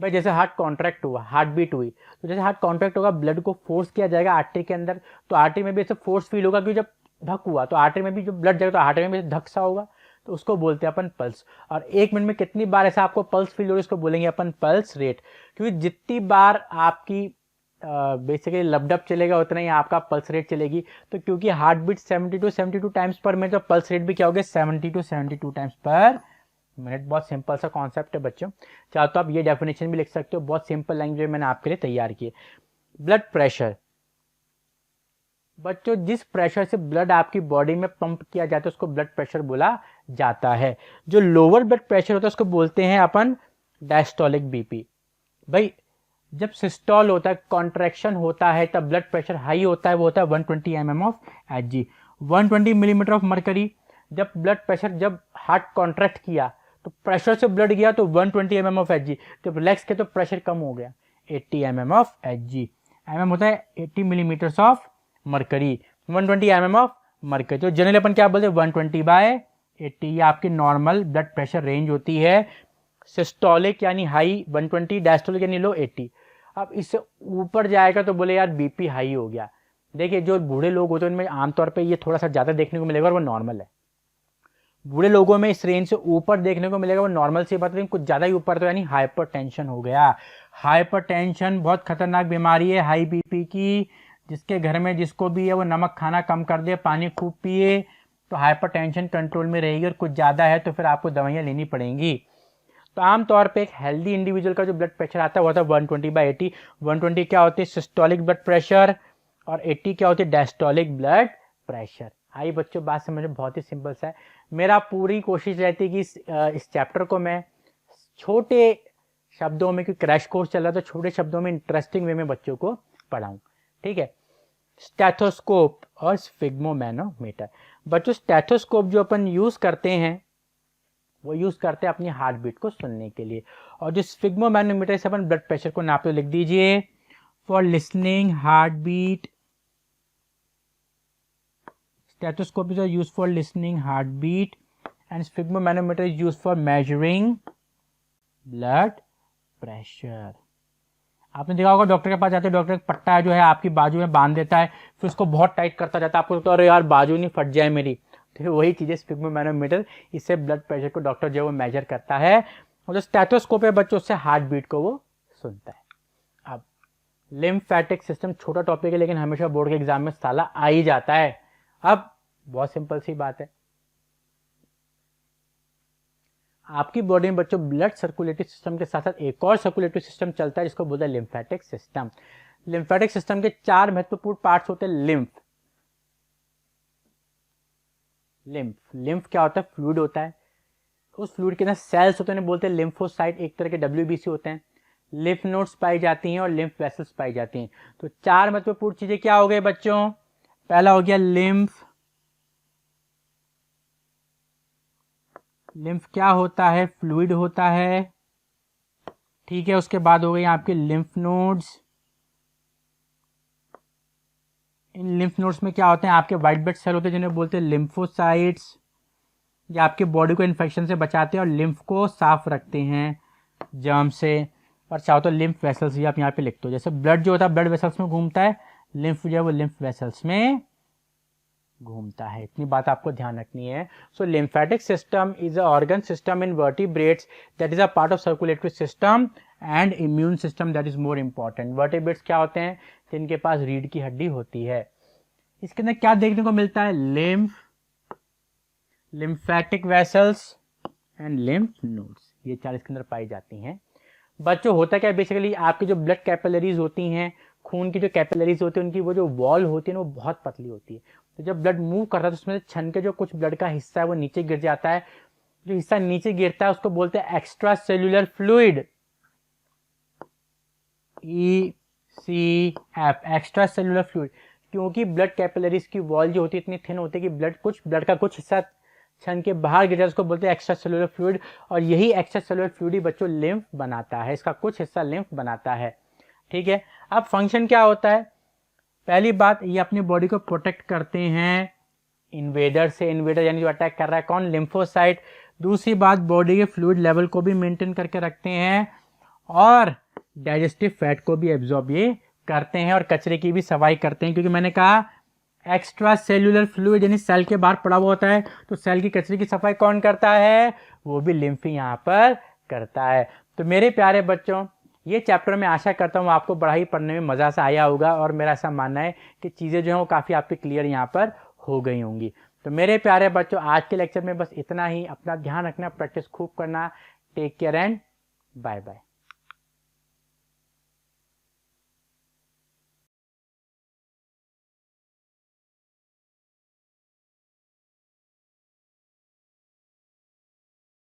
भाई जैसे हार्ट कॉन्ट्रैक्ट हुआ, हार्ट बीट हुई, तो जैसे हार्ट कॉन्ट्रैक्ट होगा, ब्लड को फोर्स किया जाएगा आर्टरी के अंदर, तो आर्टरी में भी ऐसे फोर्स फील होगा, क्योंकि जब धक हुआ तो आर्टरी में भी जो ब्लड जाएगा तो आर्टरी में भी धक सा होगा, तो उसको बोलते हैं अपन पल्स। और 1 मिनट में कितनी बार ऐसा आपको पल्स फील होगी, उसको बोलेंगे अपन पल्स रेट। क्योंकि जितनी बार आपकी बेसिकली लबडब चलेगा उतना ही आपका पल्स रेट चलेगी। तो क्योंकि heart beat 70 to 72 times per minute, तो पल्स रेट भी क्या हो गया 70 to 72 टाइम्स पर मिनट। बहुत सिंपल सा कॉन्सेप्ट है बच्चों, चाहे तो आप ये डेफिनेशन भी लिख सकते हो, बहुत सिंपल लैंग्वेज मैंने आपके लिए तैयार की है। ब्लड प्रेशर बच्चों, जिस प्रेशर से ब्लड आपकी बॉडी में पंप किया जाता है उसको ब्लड प्रेशर बोला जाता है। जो लोअर ब्लड प्रेशर होता है उसको बोलते हैं अपन डायस्टोलिक बीपी। भाई जब सिस्टोल होता है, कॉन्ट्रैक्शन होता है, तब ब्लड प्रेशर हाई होता है, वो होता है 120 mm of Hg, 120 millimetre of mercury. जब ब्लड प्रेशर, जब हार्ट कॉन्ट्रैक्ट किया तो प्रेशर से ब्लड गया तो 120 mm ऑफ Hg, जब रिलैक्स किया तो प्रेशर कम हो गया 80 mm ऑफ Hg। mm होता है 80 millimetres of mercury, 120 mm of mercury. तो जनरली अपन क्या बोलते हैं 120/80, ये आपकी नॉर्मल ब्लड प्रेशर रेंज होती है। सिस्टोलिक यानी हाई 120, डायस्टोलिक यानी लो 80। अब इससे ऊपर जाएगा तो बोले यार बीपी हाई हो गया। देखिए जो बूढ़े लोग होते हैं उनमें आमतौर पे ये थोड़ा सा ज़्यादा देखने को मिलेगा और वो नॉर्मल है। बूढ़े लोगों में इस रेंज से ऊपर देखने को मिलेगा, वो नॉर्मल सी बात है, लेकिन कुछ ज़्यादा ही ऊपर तो यानी हाइपरटेंशन हो गया। हाइपरटेंशन बहुत खतरनाक बीमारी है हाई बीपी की। जिसके घर में जिसको भी है वो नमक खाना कम कर दे, पानी खूब पिए, तो हाइपरटेंशन कंट्रोल में रहेगी। और कुछ ज़्यादा है तो फिर आपको दवाइयाँ लेनी पड़ेंगी। तो आमतौर पे एक हेल्दी इंडिविजुअल का जो ब्लड प्रेशर आता है वो होता है 120/80। 120 क्या होती है सिस्टोलिक ब्लड प्रेशर और 80 क्या होती है डायस्टोलिक ब्लड प्रेशर। आइए बच्चों बात समझ में बहुत ही सिंपल सा है। मेरा पूरी कोशिश रहती है कि इस चैप्टर को मैं छोटे शब्दों में, क्योंकि क्रैश कोर्स चल रहा है तो छोटे शब्दों में इंटरेस्टिंग वे में बच्चों को पढ़ाऊँ। ठीक है, स्टेथोस्कोप और स्फिग्मोमैनोमीटर। बच्चों स्टेथोस्कोप जो अपन यूज़ करते हैं वो यूज़ करते हैं अपनी हार्ट बीट को सुनने के लिए, और जो स्फिग्मोमैनोमीटर से अपन ब्लड प्रेशर को नापते, लिख दीजिए for listening heart beat. Stethoscope is use for listening heart beat and sphygmomanometer is use for measuring blood pressure. आपने देखा होगा डॉक्टर के पास जाते हैं, डॉक्टर पट्टा जो है आपकी बाजू में बांध देता है, फिर उसको बहुत टाइट करता जाता है, आपको लगता है अरे यार बाजू नहीं फट जाए मेरी। तो वही चीज़ है स्फिग्मोमैनोमीटर, इससे ब्लड प्रेशर को डॉक्टर जो है वो मेजर करता है। और जो स्टेथोस्कोप है बच्चों उससे हार्ट बीट को वो सुनता है। अब लिम्फेटिक सिस्टम छोटा टॉपिक है लेकिन हमेशा बोर्ड के एग्जाम में साला आ ही जाता है। अब बहुत सिंपल सी बात है, आपकी बॉडी में बच्चों ब्लड सर्कुलेटरी सिस्टम के साथ साथ एक और सर्कुलेटरी सिस्टम चलता है जिसको बोलते हैं लिम्फेटिक सिस्टम। लिम्फेटिक सिस्टम के 4 महत्वपूर्ण पार्ट्स होते हैं। लिम्फ क्या होता है, फ्लूइड होता है। उस फ्लूइड के अंदर सेल्स होते हैं, बोलते हैं लिम्फोसाइट, एक तरह के WBC होते हैं। लिम्फ नोड्स पाई जाती हैं और लिम्फ वेसल्स पाई जाती हैं। तो 4 महत्वपूर्ण चीजें क्या हो गए बच्चों, पहला हो गया लिम्फ। लिम्फ क्या होता है, फ्लूइड होता है। ठीक है, उसके बाद हो गई आपके लिम्फ नोड्स। इन लिम्फ नोड्स में क्या होते हैं, आपके वाइट ब्लड सेल होते हैं जिन्हें बोलते हैं लिम्फोसाइट्स। ये आपके बॉडी को इन्फेक्शन से बचाते हैं और लिम्फ को साफ रखते हैं जर्म से। और चाहो तो लिम्फ वेसल्स भी आप यहाँ पे लिख दो, जैसे ब्लड जो होता है ब्लड वेसल्स में घूमता है, लिम्फ जो है वो लिम्फ वेसल्स में घूमता है। इतनी बात आपको ध्यान रखनी है। So lymphatic system is a organ system in vertebrates that is a part of circulatory system and immune system that is more important. Vertebrates क्या होते हैं, जिनके पास रीढ़ की हड्डी होती है। इसके अंदर क्या देखने को मिलता है, lymph, lymphatic vessels and lymph nodes, ये 4 इसके अंदर पाई जाती हैं। बच्चों होता क्या है, बेसिकली आपकी जो ब्लड कैपिलरीज होती हैं, खून की जो कैपिलरीज होती है उनकी वो जो वॉल होती है ना वो बहुत पतली होती है। तो जब ब्लड मूव कर रहा है तो उसमें छन के जो कुछ ब्लड का हिस्सा है वो नीचे गिर जाता है। जो हिस्सा नीचे गिरता है उसको बोलते हैं extra cellular fluid, ECF, extra cellular fluid. क्योंकि ब्लड कैपिलरीज की वॉल जो होती है इतनी थिन होती है कि ब्लड का कुछ हिस्सा छन के बाहर गिर जाता है, उसको बोलते हैं एक्स्ट्रा सेल्यूलर फ्लूइड। और यही एक्स्ट्रा सेल्यूलर फ्लूइड ही बच्चों लिम्फ बनाता है, इसका कुछ हिस्सा लिम्फ बनाता है। ठीक है, अब फंक्शन क्या होता है, पहली बात ये अपनी बॉडी को प्रोटेक्ट करते हैं इन्वेडर से। इन्वेडर यानी जो अटैक कर रहा है कौन, लिम्फोसाइट। दूसरी बात बॉडी के फ्लूइड लेवल को भी मेंटेन करके रखते हैं और डाइजेस्टिव फैट को भी एब्जॉर्ब ये करते हैं और कचरे की भी सफाई करते हैं। क्योंकि मैंने कहा एक्स्ट्रा सेल्यूलर फ्लूइड यानी सेल के बाहर पड़ा हुआ होता है, तो सेल की कचरे की सफाई कौन करता है, वो भी लिम्फ यहाँ पर करता है। तो मेरे प्यारे बच्चों ये चैप्टर मैं आशा करता हूँ आपको बड़ा ही पढ़ने में मज़ा सा आया होगा और मेरा ऐसा मानना है कि चीज़ें जो हैं वो काफ़ी आपकी क्लियर यहाँ पर हो गई होंगी। तो मेरे प्यारे बच्चों, आज के लेक्चर में बस इतना ही। अपना ध्यान रखना, प्रैक्टिस खूब करना। Take care and bye bye.